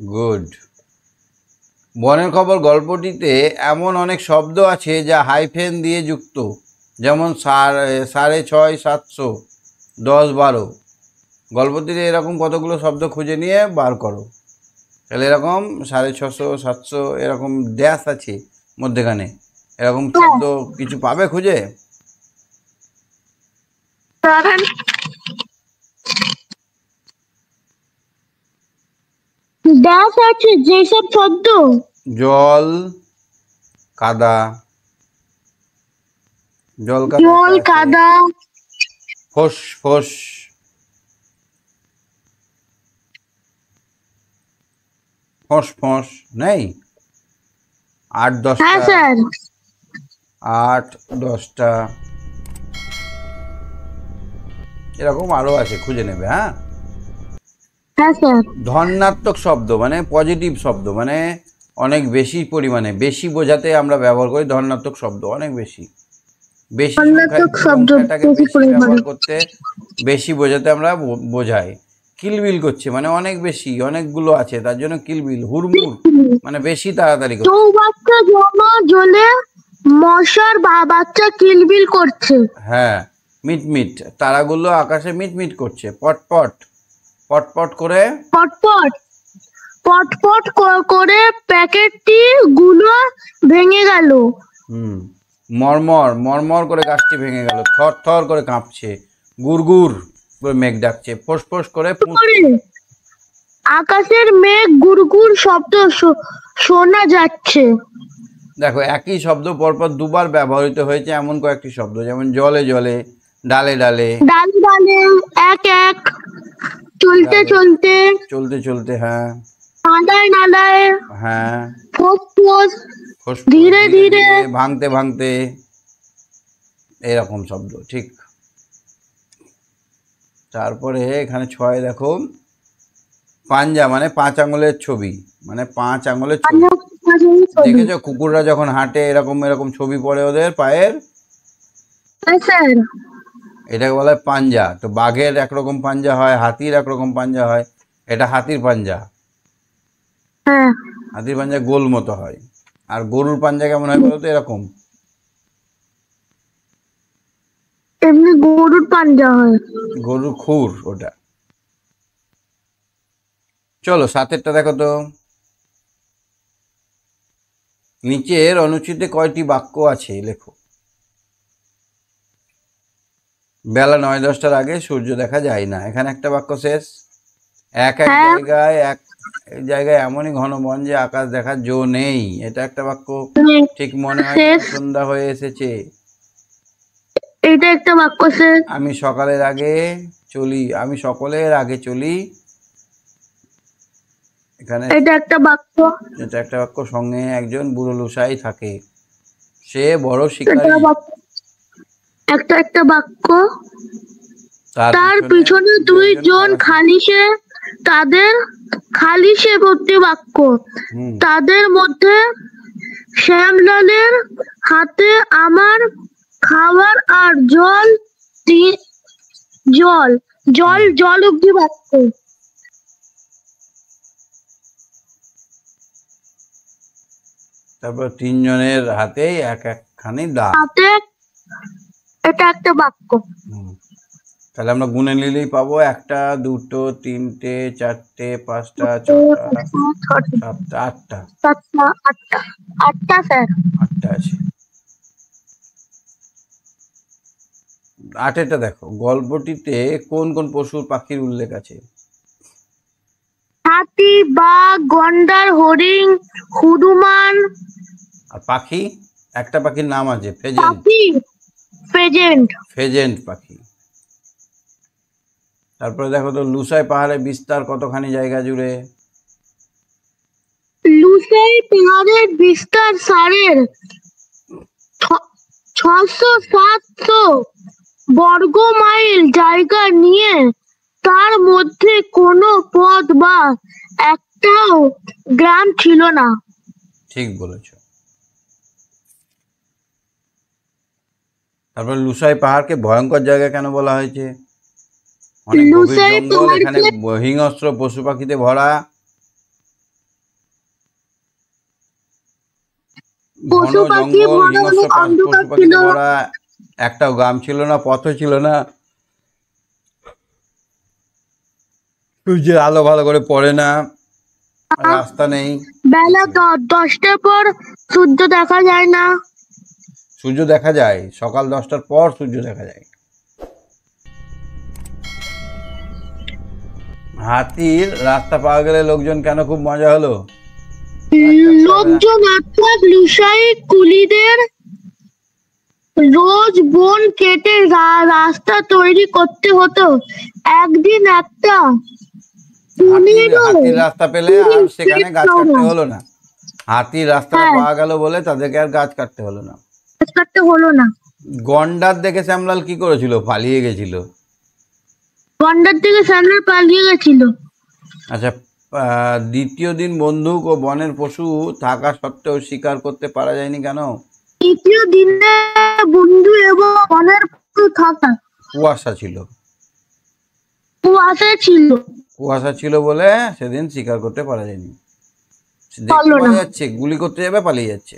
গুড। বনের খবর গল্পটিতে এমন অনেক শব্দ আছে যা হাইফেন দিয়ে যুক্ত, যেমন 650, 700, 10, 12। গল্পটিতে এরকম কতগুলো শব্দ খুঁজে নিয়ে বার করো। তাহলে এরকম 650, 700 এরকম ড্যাশ আছে মধ্যেখানে, এরকম শব্দ কিছু পাবে খুঁজে? ড্যাশ আছে যেসব শব্দ? জল, কাদা, জল জল কাদা কাদা ফোস ফোস ফোস ফোস নেই? 8-10টা, হ্যাঁ স্যার 8-10টা এরকম আরো আছে, খুঁজে নেবে। হ্যাঁ, হ্যাঁ স্যার ধনাত্মক শব্দ মানে পজিটিভ শব্দ, মানে অনেক বেশি পরিমাণে, বেশি বোঝাতে আমরা ব্যবহার করি ধনাত্মক শব্দ, অনেক বেশি। বেশি ধনাত্মক শব্দ সংখ্যাটাকে বেশি বেশি পরিমাণে। ব্যবহার করতে, বেশি বোঝাতে আমরা বোঝাই। কিলবিল করছে মানে অনেক বেশি, অনেকগুলো আছে তার জন্য কিলবিল। হুড়মুড় মানে বেশি তাড়াতাড়ি করছে। চৌবাচ্চা জমা জলে মশার বাচ্চা কিলবিল করছে। হ্যাঁ, মিটমিট, তারাগুলো আকাশে মিটমিট করছে। পটপট পটপট করে, পটপট পটপট করে প্যাকেটটি গুলো ভেঙে গেল। মরমর মরমর করে গাছটি ভেঙে গেল। থর থর করে কাঁপছে। গুড়গুড় করে মেঘ ডাকছে। ফোঁস ফোঁস করে আকাশের মেঘ গুড়গুড় শব্দ শোনা যাচ্ছে। দেখো, একই শব্দ পরপর দুবার ব্যবহৃত হয়েছে এমন কয়েকটি শব্দ, যেমন জলে জলে, ডালে ডালে, ডালে ডালে, এক এক, চলতে চলতে, চলতে চলতে, হ্যাঁ, নালায় নালায়, হ্যাঁ, ফোঁস ফোঁস, ফোঁস ধীরে ধীরে, ভাঙতে ভাঙতে, এরকম শব্দ। ঠিক। তারপরে এখানে 6 দেখো, পাঞ্জা মানে 5 আঙুলের ছবি, মানে 5 আঙুলের ছবি। দেখেছো কুকুররা যখন হাঁটে এরকম এরকম ছবি পড়ে ওদের পায়ের, এটাকে বলা হয় পাঞ্জা। তো বাঘের একরকম পাঞ্জা হয়, হাতির একরকম পাঞ্জা হয়। এটা হাতির পাঞ্জা। হাতির পাঞ্জা গোল মতো হয়। আর গরুর পাঞ্জা কেমন হয় বলতো? এরকম, এমনি গরুর পাঞ্জা হয়, গরুর খুর ওটা। চলো 7এরটা দেখো তো। নিচের অনুচ্ছেদে কয়টি বাক্য আছে লেখো। বেলা 9-10টার আগে সূর্য দেখা যায় না, এখানে একটা বাক্য শেষ। এক জায়গায় এমনই ঘন বন যে আকাশ দেখার জো নেই, এটা একটা বাক্য। ঠিক মনে হয় সন্ধ্যা হয়ে এসেছে, এটা একটা বাক্য শেষ। আমি সকলের আগে চলি, এখানে এটা একটা বাক্য। এটা একটা বাক্য। সঙ্গে একজন বুড়ো লুসাই থাকে, সে বড় শিকারী, একটা একটা বাক্য। তার পিছনে 2 জন খালিশে, তাদের খালিশে ভর্তি বাক্য। তাদের মধ্যে শ্যামলালের হাতে আমার খাবার আর জল জল জল জল অব্দি বাক্য। তারপর 3 জনের হাতেই এক একখানি দা, এটা একটা বাক্য। তাহলে আমরা গুনে নিলেই পাবো 1টা 2টো 3টে 4টে 5টা 6টা 7টা 8টা। 8টা স্যার, 8টা আছে। 8এরটা দেখো, গল্পটিতে কোন কোন পশুর পাখির উল্লেখ আছে? হাতি, বাঘ, গন্ডার, হরিণ, হনুমান। আর পাখি, একটা পাখির নাম আছে, ফেজেন্ট পাখি। তারপরে দেখো তো, লুসাই পাহাড়ের বিস্তার কতখানি জায়গা জুড়ে? লুসাই পাহাড়ের বিস্তার 650-700 বর্গ মাইল জায়গা নিয়ে, তার মধ্যে কোনো পথ বা একটাও গ্রাম ছিল না। ঠিক বলেছ। তারপর লুসাই পাহাড়কে ভয়ঙ্কর জায়গা কেন বলা হয়েছে? অনেক গভীর জঙ্গল, এখানে হিংস্র পশু পাখিতে ভরা, ঘন জঙ্গল, হিংস্র পশু পাখিতে ভরা, একটাও গ্রাম ছিল না, পথও ছিল না, সূর্যের আলো ভালো করে পড়ে না, রাস্তা নেই। বেলা 10টার পর সূর্য দেখা যায় না। সূর্য দেখা যায় সকাল 10টার পর, সূর্য দেখা যায়। হাতির রাস্তা পাওয়া গেলে লোকজন কেন খুব মজা হলো? লোকজন অর্থাৎ লুসাই কুলিদের রোজ বন কেটে রাস্তা তৈরি করতে হতো। একদিন একটা হাতির রাস্তা পেলে আর সেখানে গাছ কাটতে হলো না। হাতির রাস্তা পাওয়া গেল বলে তাদেরকে আর গাছ কাটতে হলো না। গন্ডার দেখে শ্যামলাল কি করেছিল? পালিয়ে গেছিল। আচ্ছা, দ্বিতীয় দিন বন্দুক ও বনের পশু থাকা সত্ত্বেও শিকার করতে পারা যায়নি কেন? তৃতীয় দিনে বন্ধু এবং বনের পশু থাকা কুয়াশা ছিল বলে সেদিন শিকার করতে পারা যায়নি। দেখতে পাওয়া যাচ্ছে গুলি করতে যাবে, পালিয়ে যাচ্ছে।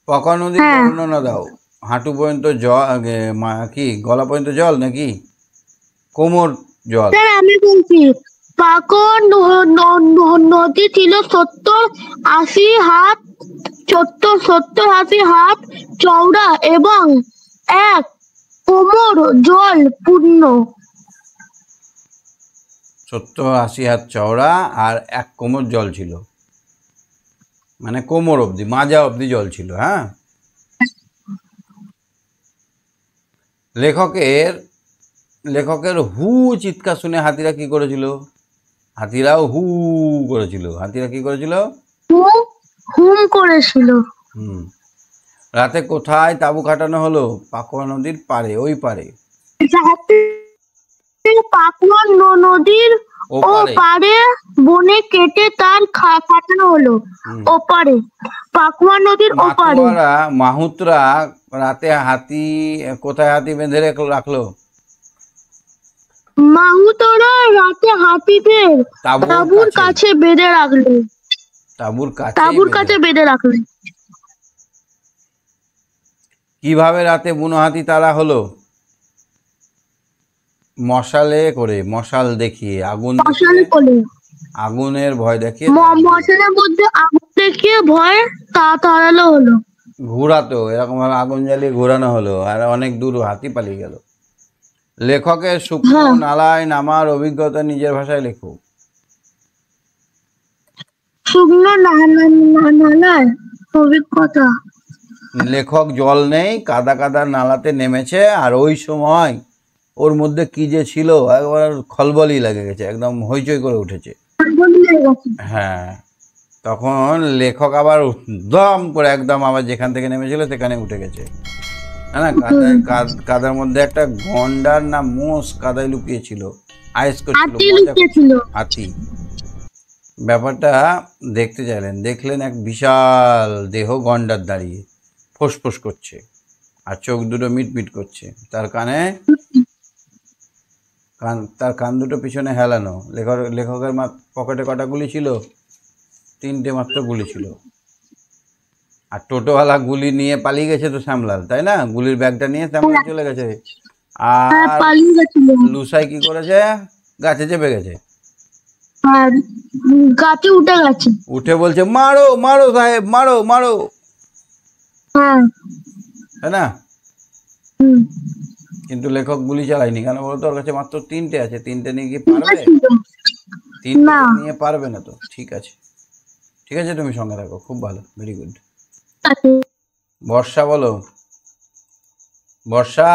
পাকা নদীর বর্ণনা দাও। হাঁটু পর্যন্ত জল, কি গলা পর্যন্ত জল নাকি কোমর জল? আমি বলছি পাকা নদী ছিল 70-80 হাত চওড়া এবং এক কোমর জল পূর্ণ। 70-80 হাত চওড়া আর এক কোমর জল ছিল, মানে কোমর অবধি, মাজা অবধি জল ছিল। হ্যাঁ, লেখকের হু চিৎকার শুনে হাতিরা কি করেছিল? হাতিরাও হু করেছিল। হাতিরা কি করেছিল? হুম করেছিল। রাতে কোথায় তাঁবু খাটানো হলো? পাকুয়া নদীর পাড়ে, ওই পাড়ে। পাকুয়া নদীর ওপারে বনে কেটে তার খাটানো হলো। ওপারে, পাকুয়া নদীর ওপারে। মাহুতরা রাতে কোথায় হাতি বেঁধে রাখলো? মাহুতরা রাতে হাতিদের তাঁবুর কাছে বেঁধে রাখলো। তাঁবুর কাছে বেঁধে রাখলো। কিভাবে রাতে বুনো হাতি তাড়া হলো? মশাল দেখিয়ে, আগুনের ভয় দেখিয়ে, মশালের মধ্যে আগুন দেখিয়ে ভয় তাড়ানো হলো। ঘোরাতো, এরকম ভাবে আগুন জ্বালিয়ে ঘোরানো হলো, আর অনেক দূর হাতি পালিয়ে গেল। লেখকের শুকনো নালায় নামার অভিজ্ঞতা নিজের ভাষায় লেখো। শুকনো নালায় অভিজ্ঞতা। লেখক জল নেই, কাদা কাদা নালাতে নেমেছে, আর ওই সময় ওর মধ্যে কি যে ছিল, একবার খলবলই লেগে গেছে, একদম হইচই করে উঠেছে। হ্যাঁ, তখন লেখক আবার দম করে একদম আবার যেখান থেকে নেমেছিল সেখানে উঠে গেছে। হ্যাঁ, কাদার মধ্যে একটা গন্ডার না মোষ কাদায় লুকিয়েছিল, আইস করছিল, হাতি। ব্যাপারটা দেখতে চাইলেন, দেখলেন এক বিশাল দেহ গন্ডার দাঁড়িয়ে ফোঁস করছে, আর চোখ দুটো মিটমিট করছে। তার কান দুটো পিছনে হেলানো। লেখকের পকেটে কটা গুলি ছিল? 3টে মাত্র গুলি ছিল। আর টোটোওয়ালা গুলি নিয়ে পালিয়ে গেছে তো শ্যামলাল, তাই না? গুলির ব্যাগটা নিয়ে শ্যামলাল চলে গেছে। আর লুসাই কি করেছে? গাছে চেপে গেছে, গাছে উঠে বলছে মারো মারো সাহেব, মারো মারো, তাই না? কিন্তু লেখক গুলি চালায়নি কেন বলতো? ওর কাছে মাত্র 3টে আছে। 3টে নিয়ে কি পারবে? 3টে নিয়ে পারবে না তো। ঠিক আছে, তুমি সঙ্গে রাখো, খুব ভালো, ভেরি গুড। বর্ষা বলো। বর্ষা,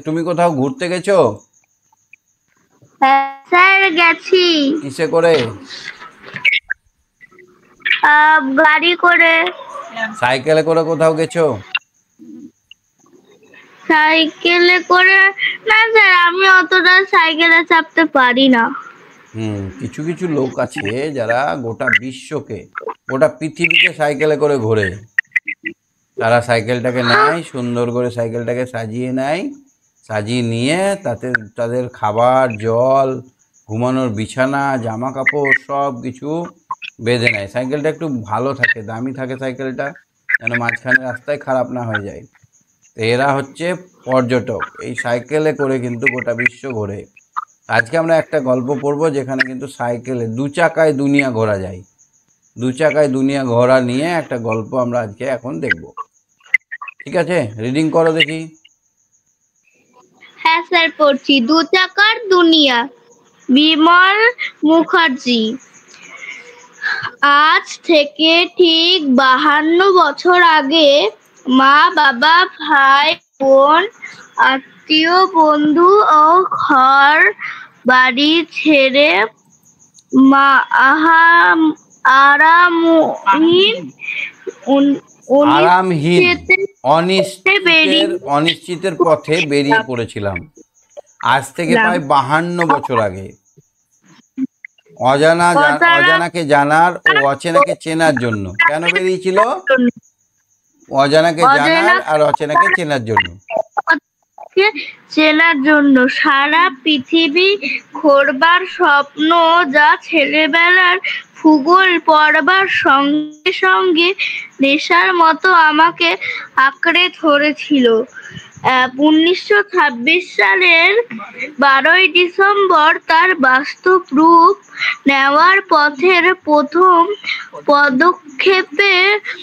তুমি কোথাও ঘুরতে গেছো? স্যার গেছি। কিসে করে? গাড়ি করে। সাইকেলে করে কোথাও গেছো? সাইকেলে করে না স্যার, আমি অতটা সাইকেলে চাপতে পারি না। কিছু কিছু লোক আছে যারা গোটা পৃথিবীকে সাইকেলে করে ঘোরে। তারা সাইকেলটাকে নেয়, সুন্দর করে সাইকেলটাকে সাজিয়ে নিয়ে তাতে তাদের খাবার, জল, ঘুমানোর বিছানা, জামা কাপড় সব কিছু বেঁধে নেয়। সাইকেলটা একটু ভালো থাকে, দামি থাকে সাইকেলটা, যেন মাঝখানে রাস্তায় খারাপ না হয়ে যায়। এরা হচ্ছে পর্যটক, এই সাইকেলে করে কিন্তু গোটা বিশ্ব ঘোরে। আজকে আমরা একটা গল্প পড়বো যেখানে কিন্তু সাইকেলে 2 চাকায় দুনিয়া ঘোরা যায়। 2 চাকায় দুনিয়া ঘোরা নিয়ে একটা গল্প আমরা আজকে এখন দেখব। ঠিক আছে, রিডিং করো দেখি। হ্যাঁ স্যার, পড়ছি। 2 চাকার দুনিয়া, বিমল মুখার্জি। আজ থেকে ঠিক 52 বছর আগে মা, বাবা, ভাই, বোন, আত্মীয়, বন্ধু ও ঘর বাড়ি ছেড়ে আরামহীন অনিশ্চিতের পথে বেরিয়ে পড়েছিলাম। আজ থেকে প্রায় 52 বছর আগে অজানাকে জানার ও অচেনাকে চেনার জন্য। কেন বেরিয়েছিল? অজানাকে জানার আর অচেনাকে চেনার জন্য। সারা পৃথিবী ঘোরবার স্বপ্ন, যা ছেলেবেলার ভূগোল পড়বার সঙ্গে সঙ্গে নেশার মতো আমাকে আঁকড়ে ধরেছিল। 1926 সালের 12ই ডিসেম্বর তার বাস্তব রূপ নেওয়ার পথের প্রথম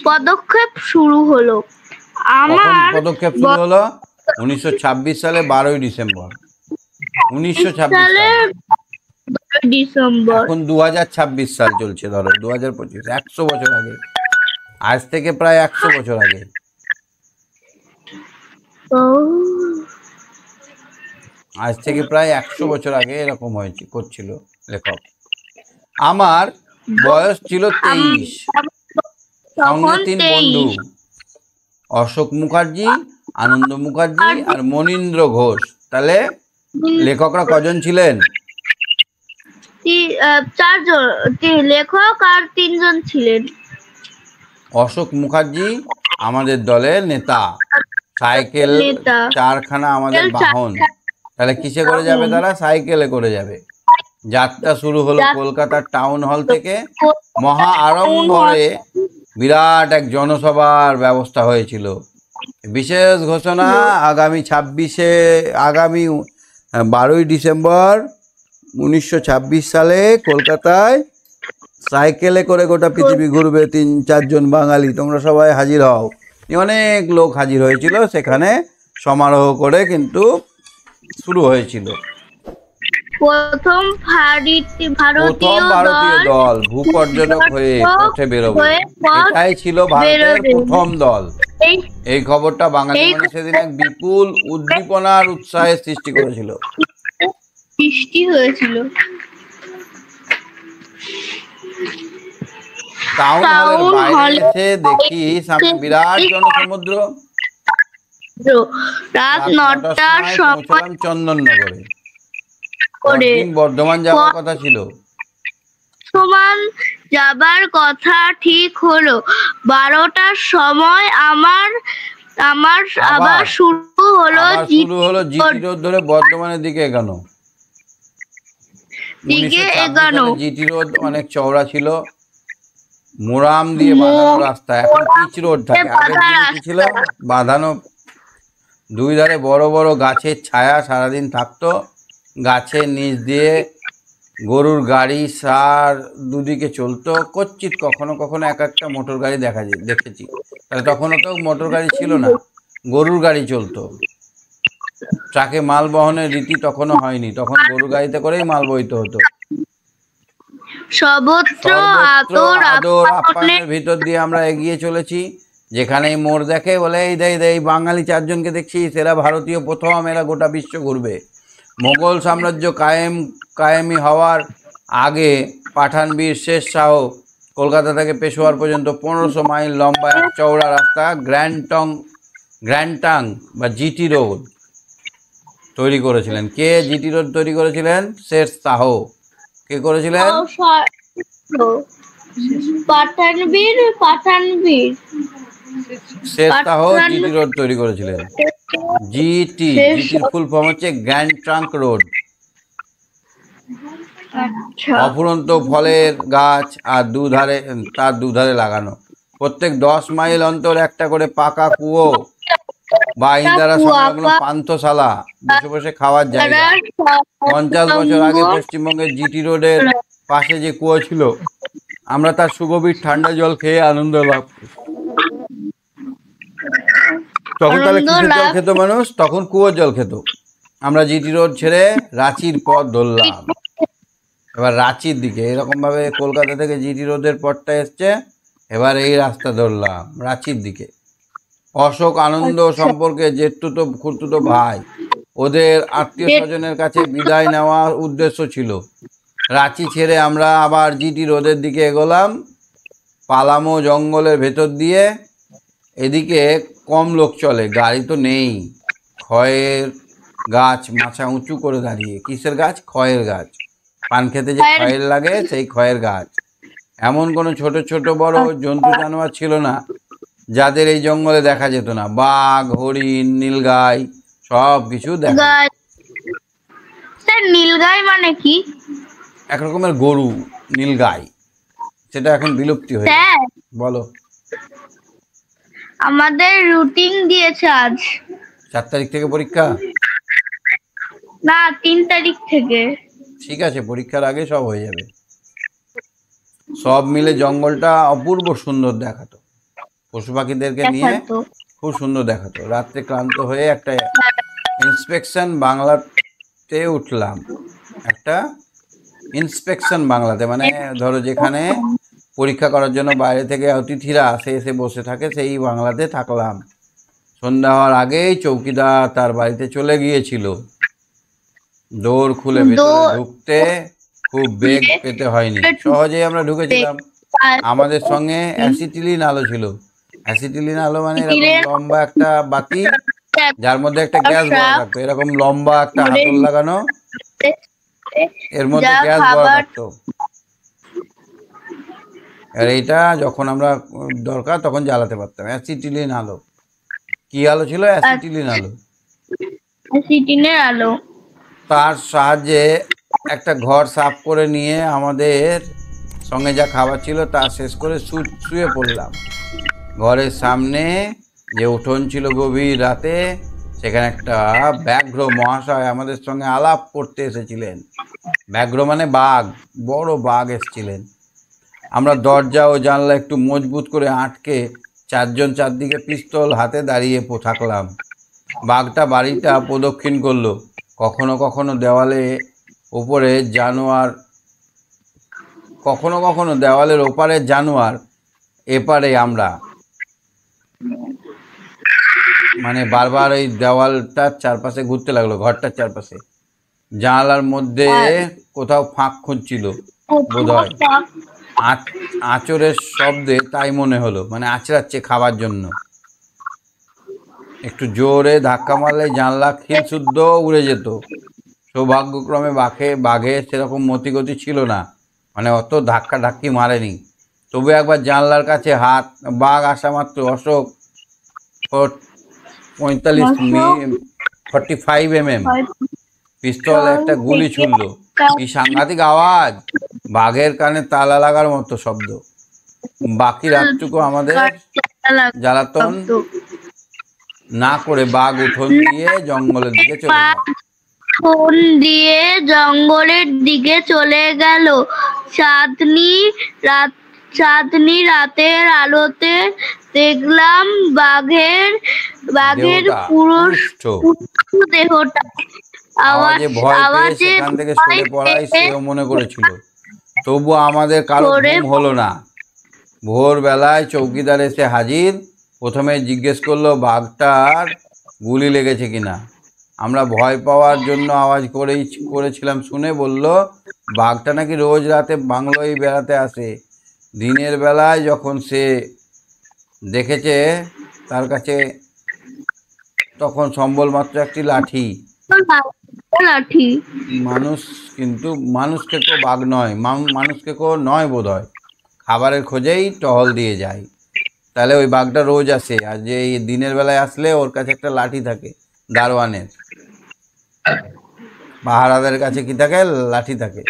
পদক্ষেপ শুরু হলো। আমার পদক্ষেপ শুরু হলো 1926 সালে 12ই ডিসেম্বর। 1926 ডিসেম্বর। এখন 2026 সাল চলছে, ধরো 2025, 100 বছর আগে। আজ থেকে প্রায় 100 বছর আগে। আজ থেকে প্রায় 100 বছর আগে এরকম করছিল লেখক। আমার বয়স ছিল 23, সঙ্গে 3 বন্ধু, অশোক মুখার্জি, আনন্দ মুখার্জি আর মনীন্দ্র ঘোষ। তাহলে লেখকরা কজন ছিলেন? 4 জন লেখক আর 3 জন ছিলেন। অশোক মুখার্জি আমাদের দলের নেতা, সাইকেল 4খানা আমাদের বাহন। তাহলে কিসে করে যাবে তারা? সাইকেলে করে যাবে। যাত্রা শুরু হলো কলকাতার টাউন হল থেকে। মহা আড়ম্বরে বিরাট এক জনসভার ব্যবস্থা হয়েছিল। বিশেষ ঘোষণা, আগামী 12ই ডিসেম্বর 1926 সালে কলকাতায় সাইকেলে করে গোটা পৃথিবী ঘুরবে 3-4 জন বাঙালি, তোমরা সবাই হাজির হও। অনেক লোক হাজির হয়েছিল সেখানে, সমারোহ করে কিন্তু শুরু হয়েছিল। প্রথম ভারতীয় দল ভূপর্যটক হয়ে পথে বেরোবে, এটাই ছিল ভারতের প্রথম দল। এই খবরটা বাঙালি মনে সেদিন এক বিপুল উদ্দীপনার উৎসাহের সৃষ্টি হয়েছিল। টাউন হলের বাইরে এসে দেখি সামনে বিরাট জনসমুদ্র। রাত 9টার সময় চন্দননগরে বর্ধমান যাওয়ার কথা ছিল। যাবার কথা ঠিক হলো। 12টার সময় আমার আবার শুরু হলো জিটি রোড ধরে বর্ধমানের দিকে এগানো। জিটি রোড অনেক চওড়া ছিল, মোরাম দিয়ে বাঁধানো রাস্তা, এখন পিচ রোড থাকে। আগের দিনে কি ছিল? বাঁধানো, দুই ধারে বড় বড় গাছের ছায়া সারাদিন থাকতো। গাছের নিচ দিয়ে গরুর গাড়ি সার দুদিকে চলতো। কচ্ছিত কখনো কখনো এক একটা মোটর গাড়ি দেখেছি। তাহলে তখনও তো মোটর গাড়ি ছিল না, গরুর গাড়ি চলতো। ট্রাকে মাল বহনের রীতি তখনও হয়নি, তখন গরুর গাড়িতে করেই মাল বইতে হতো। সর্বত্র আদর আপ্যায়নের ভিতর দিয়ে আমরা এগিয়ে চলেছি। যেখানেই মোড় দেখে বলে এই বাঙালি 4 জনকে দেখছিস, এরা ভারতীয় প্রথম, এরা গোটা বিশ্ব ঘুরবে। মোগল সাম্রাজ্য কায়েমি হওয়ার আগে পাঠানবীর শেষ শাহ কলকাতা থেকে পেশোয়ার পর্যন্ত 1500 মাইল লম্বা এক চওড়া রাস্তা গ্র্যান্ড টাং বা জিটি রোড তৈরি করেছিলেন। কে জিটি রোড তৈরি করেছিলেন? শের শাহ। কে করেছিলেন? শের শাহ জিটি রোড তৈরি করেছিলেন। জিটির ফুল ফর্ম হচ্ছে গ্র্যান্ড ট্রাঙ্ক রোড। অফুরন্ত ফলের গাছ আর তার দুধারে লাগানো। প্রত্যেক 10 মাইল অন্তর একটা করে পাকা কুয়ো বা ইন্দারা সংলগ্ন পান্থশালা, বসে বসে খাওয়ার জায়গা। 50 বছর আগে পশ্চিমবঙ্গের জিটি রোডের পাশে যে কুয়ো ছিল, আমরা তার সুগভীর ঠান্ডা জল খেয়ে আনন্দ লাভ করি। তখন তাহলে কিসের জল খেত মানুষ? তখন কুয়োর জল খেত। আমরা জিটি রোড ছেড়ে রাঁচির পথ ধরলাম। এবার রাঁচির দিকে, এরকম ভাবে কলকাতা থেকে জিটি রোডের পথটা এসছে, এবার এই রাস্তা ধরলাম রাঁচির দিকে। অশোক আনন্দ সম্পর্কে জেঠতুতো খুড়তুতো ভাই, ওদের আত্মীয় স্বজনের কাছে বিদায় নেওয়ার উদ্দেশ্য ছিল। রাঁচি ছেড়ে আমরা আবার জিটি রোডের দিকে এগোলাম, পালামো জঙ্গলের ভেতর দিয়ে। এদিকে কম লোক চলে, গাড়ি তো নেই। খয়ের গাছ মাথা উঁচু করে দাঁড়িয়ে। কিসের গাছ? খয়ের গাছ। পান খেতে যে খয়ের লাগে সেই খয়ের গাছ। এমন কোনো ছোট ছোট বড় জন্তু জানোয়ার ছিল না যাদের এই জঙ্গলে দেখা যেত না। বাঘ, হরিণ, নীলগাই সব কিছু দেখা। স্যার নীলগাই মানে কি? এক রকমের গরু নীলগাই, সেটা এখন বিলুপ্তি হয়ে গেছে। বলো। আমাদের রুটিন দিয়েছে আজ। 4 তারিখ থেকে পরীক্ষা? না, 3 তারিখ থেকে। ঠিক আছে, পরীক্ষার আগে সব হয়ে যাবে। সব মিলে জঙ্গলটা অপূর্ব সুন্দর দেখাতো, পশু পাখিদেরকে নিয়ে খুব সুন্দর দেখাতো। রাত্রে ক্লান্ত হয়ে একটা ইন্সপেকশন বাংলাতে উঠলাম। একটা ইন্সপেকশন বাংলাতে মানে ধরো যেখানে পরীক্ষা করার জন্য বাইরে থেকে অতিথিরা আসে, এসে বসে থাকে, সেই বাংলাতে থাকলাম। সন্ধ্যা হওয়ার আগেই চৌকিদার তার বাড়িতে চলে গিয়েছিল। দৌড় খুলে ভেতরে ঢুকতে খুব বেগ পেতে হয়নি, সহজেই আমরা ঢুকেছিলাম। আমাদের সঙ্গে অ্যাসিটিলিন আলো ছিল। অ্যাসিটিলিন আলো মানে এরকম লম্বা একটা বাতি, যার মধ্যে একটা গ্যাস ভরা থাকতো, এরকম লম্বা একটা হাতল লাগানো, এর মধ্যে গ্যাস ভরা থাকতো। আর এইটা যখন আমরা দরকার তখন জ্বালাতে পারতাম। অ্যাসিটিলিন আলো। কি আলো ছিল? অ্যাসিটিলিন আলো। অ্যাসিটিনের আলো। তার সাহায্যে একটা ঘর সাফ করে নিয়ে আমাদের সঙ্গে যা খাবার ছিল তা শেষ করে শুয়ে পড়লাম। ঘরের সামনে যে উঠোন ছিল গভীর রাতে, সেখানে একটা ব্যাঘ্র মহাশয় আমাদের সঙ্গে আলাপ করতে এসেছিলেন। ব্যাঘ্র মানে বাঘ, বড় বাঘ এসেছিলেন। আমরা দরজা ও জানলা একটু মজবুত করে আটকে চারজন চারদিকে পিস্তল হাতে দাঁড়িয়ে থাকলাম। বাঘটা বাড়িটা প্রদক্ষিণ করলো। কখনো কখনো দেওয়ালের ওপারে জানোয়ার, এপারে আমরা, মানে বারবার ওই দেওয়ালটার চারপাশে ঘুরতে লাগলো, ঘরটার চারপাশে। জানালার মধ্যে কোথাও ফাঁক খুঁজছিল বোধহয়। আঁচড়ের শব্দে তাই মনে হলো, মানে আঁচড়াচ্ছে খাবার জন্য। একটু জোরে ধাক্কা মারলে জানলা খিল শুদ্ধ উড়ে যেত। সৌভাগ্যক্রমে বাঘের সেরকম মতিগতি ছিল না, মানে অত ধাক্কা ধাক্কি মারেনি। তবু একবার জানলার কাছে বাঘ আসা মাত্র অশোক 45 mm পিস্তল একটা গুলি ছুড়ল। কি সাংঘাতিক আওয়াজ! বাঘের কানে তালা লাগার মতো শব্দ। বাকি রাতটুকু আমাদের জ্বালাতন না করে বাঘ উঠোন দিয়ে জঙ্গলের দিকে চলে গেল। চাঁদনি রাতের আলোতে দেখলাম বাঘের পুরো দেহটা। সেখান থেকে সরে পড়াই সেও মনে করেছিল। তবু আমাদের কারো ঘুম হলো না। ভোরবেলায় চৌকিদার এসে হাজির। প্রথমে জিজ্ঞেস করলো বাঘটার গুলি লেগেছে কিনা। আমরা ভয় পাওয়ার জন্য আওয়াজ করেছিলাম শুনে বলল, বাঘটা নাকি রোজ রাতে বাংলোয় বেড়াতে আসে। দিনের বেলায় যখন সে দেখেছে তার কাছে তখন সম্বল মাত্র একটি লাঠি। মানুষকে কেউ বাঘ নয়, মানুষকে কেউ নয় বোধ হয়, খাবারের খোঁজেই টহল দিয়ে যায়। তাহলে ওই বাঘটা রোজ আসে, আর যে দিনের বেলায় আসলে ওর কাছে একটা লাঠি থাকে, দারোয়ানের, পাহারাদের কাছে কি থাকে? লাঠি থাকে।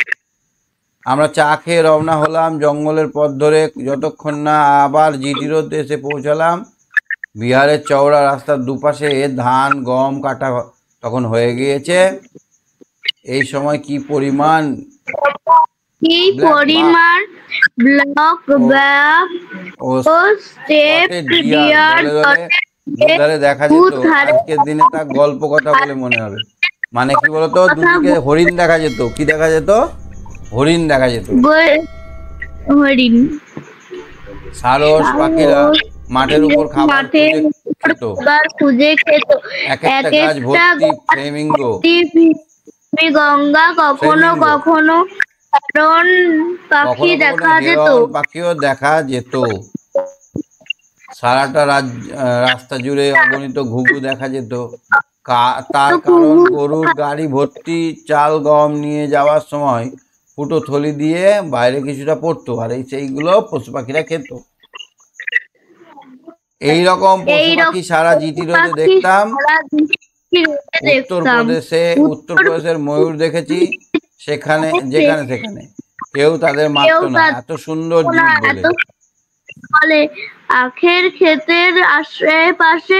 আমরা চা খেয়ে রওনা হলাম জঙ্গলের পথ ধরে, যতক্ষণ না আবার জিটি রোড এসে পৌঁছালাম। বিহারের চওড়া রাস্তার দুপাশে ধান গম কাটা তখন হয়ে গিয়েছে। এই সময় কি পরিমাণ ব্লক দেখা যেত। আজকের দিনে তা গল্প কথা বলে মনে হবে। মানে কি বলতো, দুদিকে হরিণ দেখা যেত। কি দেখা যেত? হরিণ দেখা যেত, হরিণ, সারস পাখিরা মাঠের উপর খাবার খুঁজে খেত। এক একটা গাছ ভর্তি ফ্লেমিঙ্গো, গঙ্গা, কখনো কখনো হেরন পাখি দেখা যেত। পাখিও দেখা যেত। সারাটা রাস্তা জুড়ে অগণিত ঘুঘু দেখা যেত। তার কারণ গরুর গাড়ি ভর্তি চাল গম নিয়ে যাওয়ার সময় ফুটো থলি দিয়ে বাইরে কিছুটা পড়তো, আর সেইগুলো পশু পাখিরা খেত। এইরকম পশু পাখি সারা জিটি রোডে দেখতাম। উত্তরপ্রদেশের ময়ূর দেখেছি, সেখানে সেখানে কেউ তাদের মারত না, এত সুন্দর জীব বলে। আখের ক্ষেতের আশেপাশে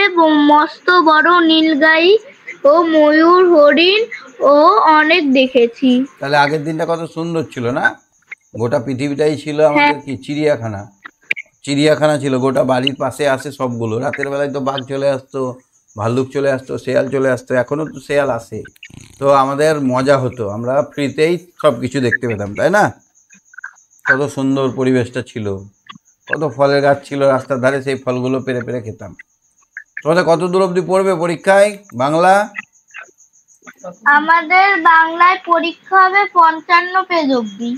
মস্ত বড় নীলগাই ও ময়ূর, হরিণ ও অনেক দেখেছি। তাহলে আগের দিনটা কত সুন্দর ছিল না? গোটা পৃথিবীটাই ছিল আমাদের কি চিড়িয়াখানা। চিড়িয়াখানা ছিল গোটা বাড়ির পাশে আসে সবগুলো। রাতের বেলায় তো বাঘ চলে আসতো, ভাল্লুক চলে আসতো, শেয়াল চলে আসতো, এখনো তো শেয়াল আসে। তো আমাদের মজা হতো, আমরা ফ্রিতেই সব কিছু দেখতে পেতাম, তাই না? কত সুন্দর পরিবেশটা ছিল, কত ফলের গাছ ছিল রাস্তার ধারে, সেই ফলগুলো পেরে পেরে খেতাম। তোমাদের কত দূর অবধি পড়বে পরীক্ষায় বাংলা? আমাদের বাংলায় পরীক্ষা হবে 55 পেজ অবধি।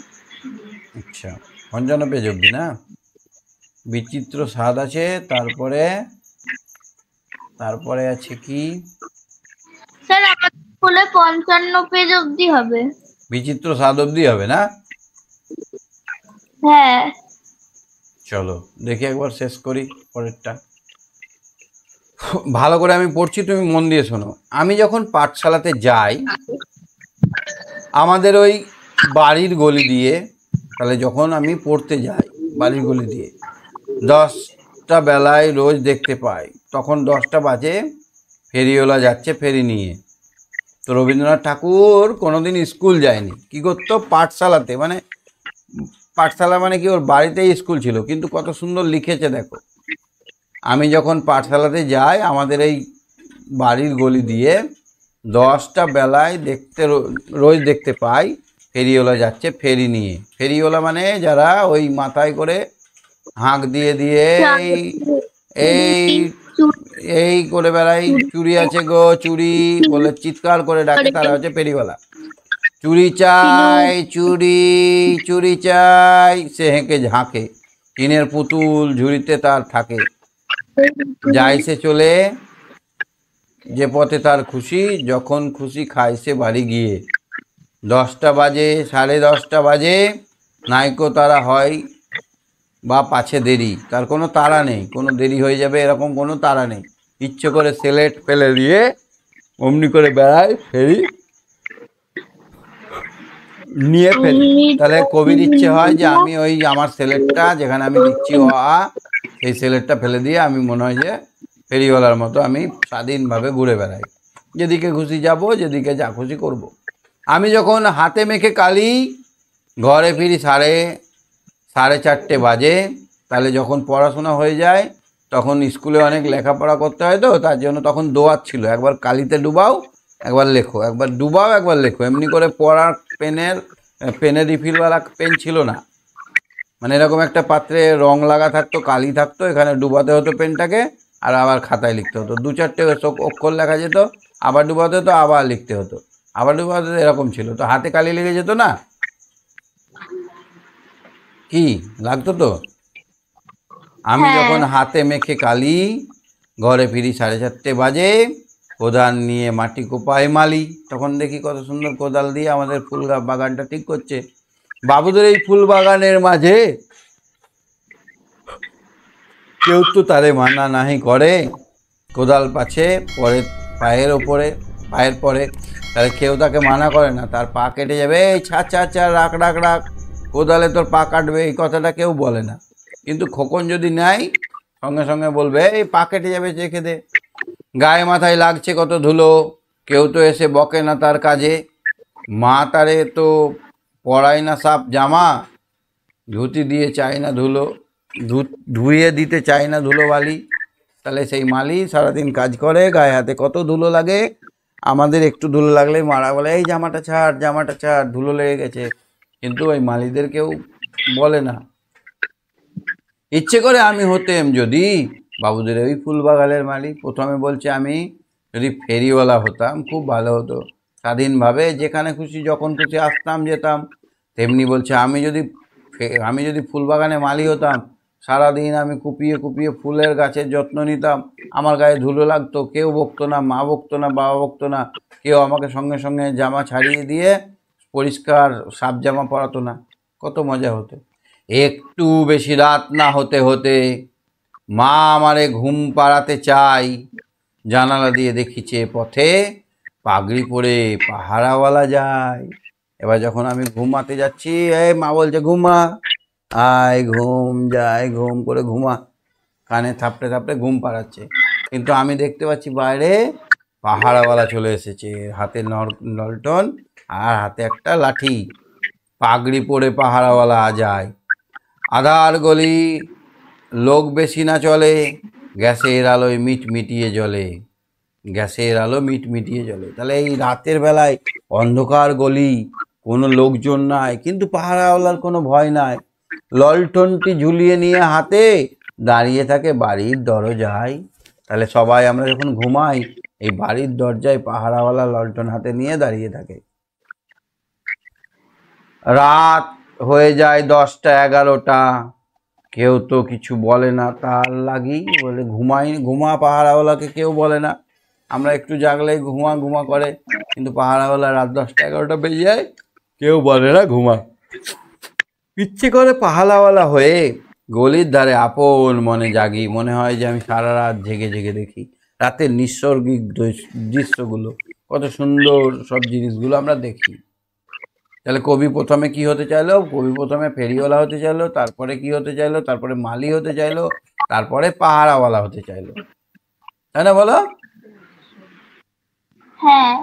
আচ্ছা, 55 পেজ অবধি না? বিচিত্র স্বাদ আছে, তারপরে আছে কি স্যার? আমাদের স্কুলে 55 পেজ অবধি হবে। বিচিত্র স্বাদ অবধি হবে না? হ্যাঁ। চলো দেখি একবার শেষ করি পরেরটা। ভালো করে আমি পড়ছি, তুমি মন দিয়ে শোনো। আমি যখন পাঠশালাতে যাই, আমাদের ওই বাড়ির গলি দিয়ে, তাহলে যখন আমি পড়তে যাই বাড়ির গলি দিয়ে, 10টা বেলায় রোজ দেখতে পাই, তখন 10টা বাজে, ফেরিওয়ালা যাচ্ছে ফেরি নিয়ে। তো রবীন্দ্রনাথ ঠাকুর কোনোদিন স্কুল যায়নি, কি করতো? পাঠশালাতে, মানে পাঠশালা মানে কি, ওর বাড়িতেই স্কুল ছিল, কিন্তু কত সুন্দর লিখেছে দেখো। আমি যখন পাঠশালাতে যাই, আমাদের এই বাড়ির গলি দিয়ে 10টা বেলায় রোজ দেখতে পাই, ফেরিওয়ালা যাচ্ছে ফেরি নিয়ে। ফেরিওয়ালা মানে যারা ওই মাথায় করে হাঁক দিয়ে দিয়ে এই এই করে বেড়াই, চুরি আছে গো চুরি বলে চিৎকার করে ডাকে, তারা হচ্ছে ফেরিওয়ালা। চুরি চাই চুরি, চুরি চাই, সে হেঁকে ঝাঁকে, টিনের পুতুল ঝুড়িতে তার থাকে, যায় সে চলে যে পথে তার খুশি, যখন খুশি খায় সে বাড়ি গিয়ে। 10টা বাজে, 10:30 বাজে, নাইকো তারা হয় বা পাছে দেরি, তার কোনো তাড়া নেই, কোনো দেরি হয়ে যাবে এরকম কোনো তাড়া নেই। ইচ্ছে করে সেলেট ফেলে দিয়ে অমনি করে বেড়ায় ফেরি নিয়ে ফেরি। তাহলে কবির ইচ্ছে হয় যে আমি ওই আমার সেলেটটা যেখানে আমি লিখছি সেই সেলেটটা ফেলে দিয়ে আমি মনে হয় যে ফেরিওয়ালার মতো আমি স্বাধীনভাবে ঘুরে বেড়াই, যেদিকে খুশি যাব, যেদিকে যা খুশি করব। আমি যখন হাতে মেখে কালি ঘরে ফিরি 4:30 বাজে, তাহলে যখন পড়াশোনা হয়ে যায়, তখন স্কুলে অনেক লেখাপড়া করতে হয়, তো তার জন্য তখন দোয়াত ছিল, একবার কালিতে ডুবাও একবার লেখো, একবার ডুবাও একবার লেখো, এমনি করে পড়ার পেনের রিফিলওয়ালা পেন ছিল না, মানে এরকম একটা পাত্রে রং লাগা থাকতো, কালি থাকতো, এখানে ডুবাতে হতো পেনটাকে, আর আবার খাতায় লিখতে হতো, 2-4টে অক্ষর লেখা যেত, আবার ডুবাতে হতো, আবার লিখতে হতো, আবার ডুবাতে হতো, এরকম ছিল। তো হাতে কালি লেগে যেত না, কি লাগতো? তো আমি যখন হাতে মেখে কালি ঘরে ফিরি 4:30 বাজে, কোদাল নিয়ে মাটি কোপায় মালি, তখন দেখি কত সুন্দর কোদাল দিয়ে আমাদের ফুল বাগানটা ঠিক করছে। বাবুদের এই ফুল বাগানের মাঝে কেউ তো তারে মানা নাহি করে, কোদাল পাছে পরে পায়ের পরে, তাহলে কেউ তাকে মানা করে না, তার পা কেটে যাবে, এই ছা রাখ রাখ রাখ, কোদালে তোর পা কাটবে, এই কথাটা কেউ বলে না। কিন্তু খোকন যদি নেয়, সঙ্গে সঙ্গে বলবে এই পা কেটে যাবে, চেখে দে। গায়ে মাথায় লাগছে কত ধুলো, কেউ তো এসে বকে না তার কাজে, মা তারে তো পরায় না সাপ জামা, ধুতি দিয়ে চায় না ধুয়ে দিতে চায় না ধুলোবালি। তাহলে সেই মালি সারাদিন কাজ করে, গায়ে হাতে কত ধুলো লাগে, আমাদের একটু ধুলো লাগলেই মারা বলে এই জামাটা ছাড় ধুলো লেগে গেছে। কিন্তু ওই মালিদের কেউ বলে না। ইচ্ছে করে আমি হতেম যদি বাবুদের ওই ফুল বাগানের মালিক। প্রথমে বলছে আমি যদি ফেরিওয়ালা হতাম খুব ভালো হতো, স্বাধীনভাবে যেখানে খুশি যখন খুশি আসতাম যেতাম। তেমনি বলছে আমি যদি ফুল বাগানে মালি হতাম, সারাদিন আমি কুপিয়ে কুপিয়ে ফুলের গাছের যত্ন নিতাম, আমার গায়ে ধুলো লাগতো, কেউ বকতো না, মা বকতো না, বাবা বকতো না, কেউ আমাকে সঙ্গে সঙ্গে জামা ছাড়িয়ে দিয়ে পরিষ্কার সাফ জামা পরাতো না, কত মজা হতো। একটু বেশি রাত না হতে হতে মা আমারে ঘুম পাড়াতে চাই, জানালা দিয়ে দেখিছে পথে পাগড়ি পরে পাহারাওয়ালা যায়। এবার যখন আমি ঘুমাতে যাচ্ছি, এই মা বলছে ঘুমা, আয় ঘুম যায়, ঘুম করে ঘুমা, কানে থাপড়ে থাপড়ে ঘুম পাড়াচ্ছে। কিন্তু আমি দেখতে পাচ্ছি বাইরে পাহারাওয়ালা চলে এসেছে, হাতে লণ্ঠন আর হাতে একটা লাঠি, পাগড়ি পরে পাহারাওয়ালা যায়। আধার গলি, লোক বেশি না চলে, গ্যাসের আলোয় মিটমিটিয়ে জ্বলে, গ্যাসের আলো মিটমিটিয়ে জ্বলে। তাহলে এই রাতের বেলায় অন্ধকার গলি, কোনো লোকজন নাই, কিন্তু পাহারাওয়ালার কোনো ভয় নাই, লণ্ঠনটি ঝুলিয়ে নিয়ে হাতে দাঁড়িয়ে থাকে বাড়ির দরজায়। তাহলে সবাই আমরা যখন ঘুমাই, এই বাড়ির দরজায় পাহারাওয়ালা লণ্ঠন হাতে নিয়ে দাঁড়িয়ে থাকে। রাত হয়ে যায় 10টা 11টা, কেউ তো কিছু বলে না, তার লাগি বলে ঘুমা, পাহারাওয়ালাকে কেউ বলে না। আমরা একটু জাগলেই ঘুমা ঘুমা করে, কিন্তু পাহারাওয়ালা রাত 10টা 11টা বেজে যায়, কেউ বলে না ঘুমা। ইচ্ছে করে পাহারাওয়ালা হয়ে গলির ধারে আপন মনে জাগি, মনে হয় যে আমি সারা রাত জেগে জেগে দেখি রাতের নৈসর্গিক দৃশ্যগুলো, কত সুন্দর সব জিনিসগুলো আমরা দেখি। তাহলে কবি প্রথমে কি হতে চাইলো? কবি প্রথমে ফেরিওয়ালা হতে চাইলো, তারপরে কি হতে চাইলো, তারপরে মালি হতে চাইলো, তারপরে পাহারাওয়ালা হতে চাইলো, তাই না বলো? হ্যাঁ,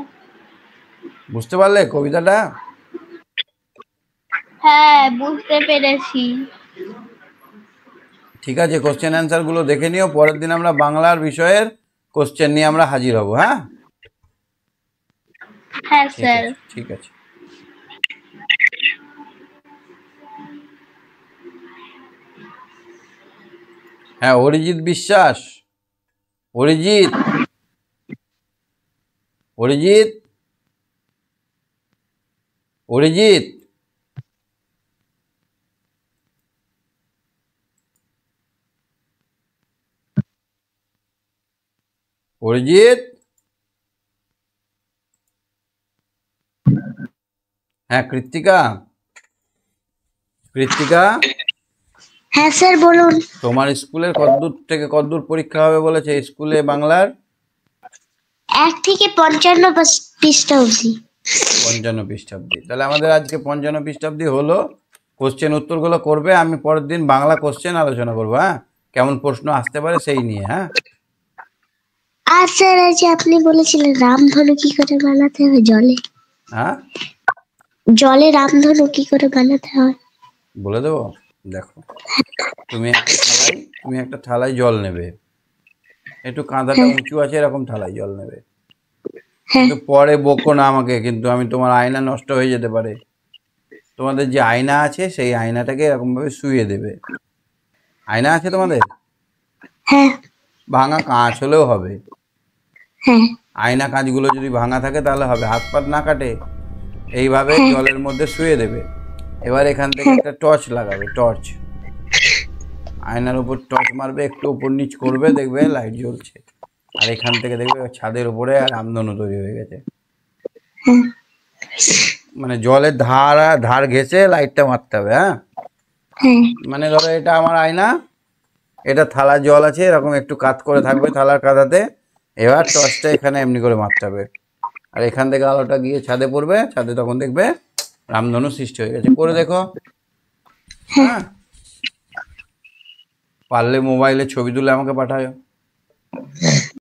বুঝতে পারলে কবিতাটা? হ্যাঁ, বুঝতে পেরেছি। ঠিক আছে, কোশ্চেন অ্যান্সার গুলো দেখে নিও, পরের দিন আমরা বাংলার বিষয়ের কোশ্চেন নিয়ে আমরা হাজির হব। হ্যাঁ হ্যাঁ স্যার। ঠিক আছে। হ্যাঁ, অরিজিৎ বিশ্বাস, অরিজিৎ, অরিজিৎ, অরিজিৎ, অরিজিৎ, হ্যাঁ কৃত্তিকা, কৃত্তিকা, হ্যাঁ স্যার বলুন। তোমার স্কুলের কতদূর থেকে কতদূর পরীক্ষা হবে বলেছে স্কুলে বাংলার? 1 থেকে 55 পৃষ্ঠা অবধি। 55 পৃষ্ঠাব্দি। তাহলে আমাদের আজকে 55 পৃষ্ঠাব্দি হলো, কোশ্চেন উত্তরগুলো করবে, আমি পরের দিন বাংলা কোশ্চেন আলোচনা করবো। হ্যাঁ, কেমন প্রশ্ন আসতে পারে সেই নিয়ে। হ্যাঁ, আর স্যার এই যে আপনি বলেছিলেন রামধনু কি করে বানাতে হয় জলে, হ্যাঁ জলে রামধনু কি করে বানাতে হয় বলে দেবো। দেখো, তুমি একটা থালায় জল নেবে, একটু কাঁধাটা উঁচু আছে এরকম থালায় জল নেবে, কিন্তু পরে বকো না আমাকে, কিন্তু আমি তোমার আয়না নষ্ট হয়ে যেতে পারে। তোমাদের যে আয়না আছে সেই আয়নাটাকে এরকম ভাবে শুয়ে দেবে। আয়না আছে তোমাদের? হ্যাঁ। ভাঙা কাঁচ হলেও হবে। হ্যাঁ। আয়না কাঁচগুলো যদি ভাঙা থাকে তাহলে হবে, হাত পাত না কাটে। এইভাবে জলের মধ্যে শুয়ে দেবে। এবার এখান থেকে একটা টর্চ লাগাবে, টর্চ, আয়নার উপর টর্চ মারবে, একটু উপর নিচ করবে, দেখবে লাইট জ্বলছে। আর এখান থেকে দেখবে ছাদের উপরে আর রামধনু তৈরি হয়ে গেছে। মানে জলের ধার ঘেঁষে লাইটটা মারতে হবে। হ্যাঁ, মানে ধরো এটা আমার আয়না, এটা থালার জল আছে, এরকম একটু কাত করে থাকবে থালার কাঁধাতে, এবার টর্চটা এখানে এমনি করে মারতে হবে, আর এখান থেকে আলোটা গিয়ে ছাদে পড়বে, ছাদে তখন দেখবে রামধনু সৃষ্টি হয়ে গেছে। করে দেখো। হ্যাঁ, পারলে মোবাইলে ছবি তুলে আমাকে পাঠাও।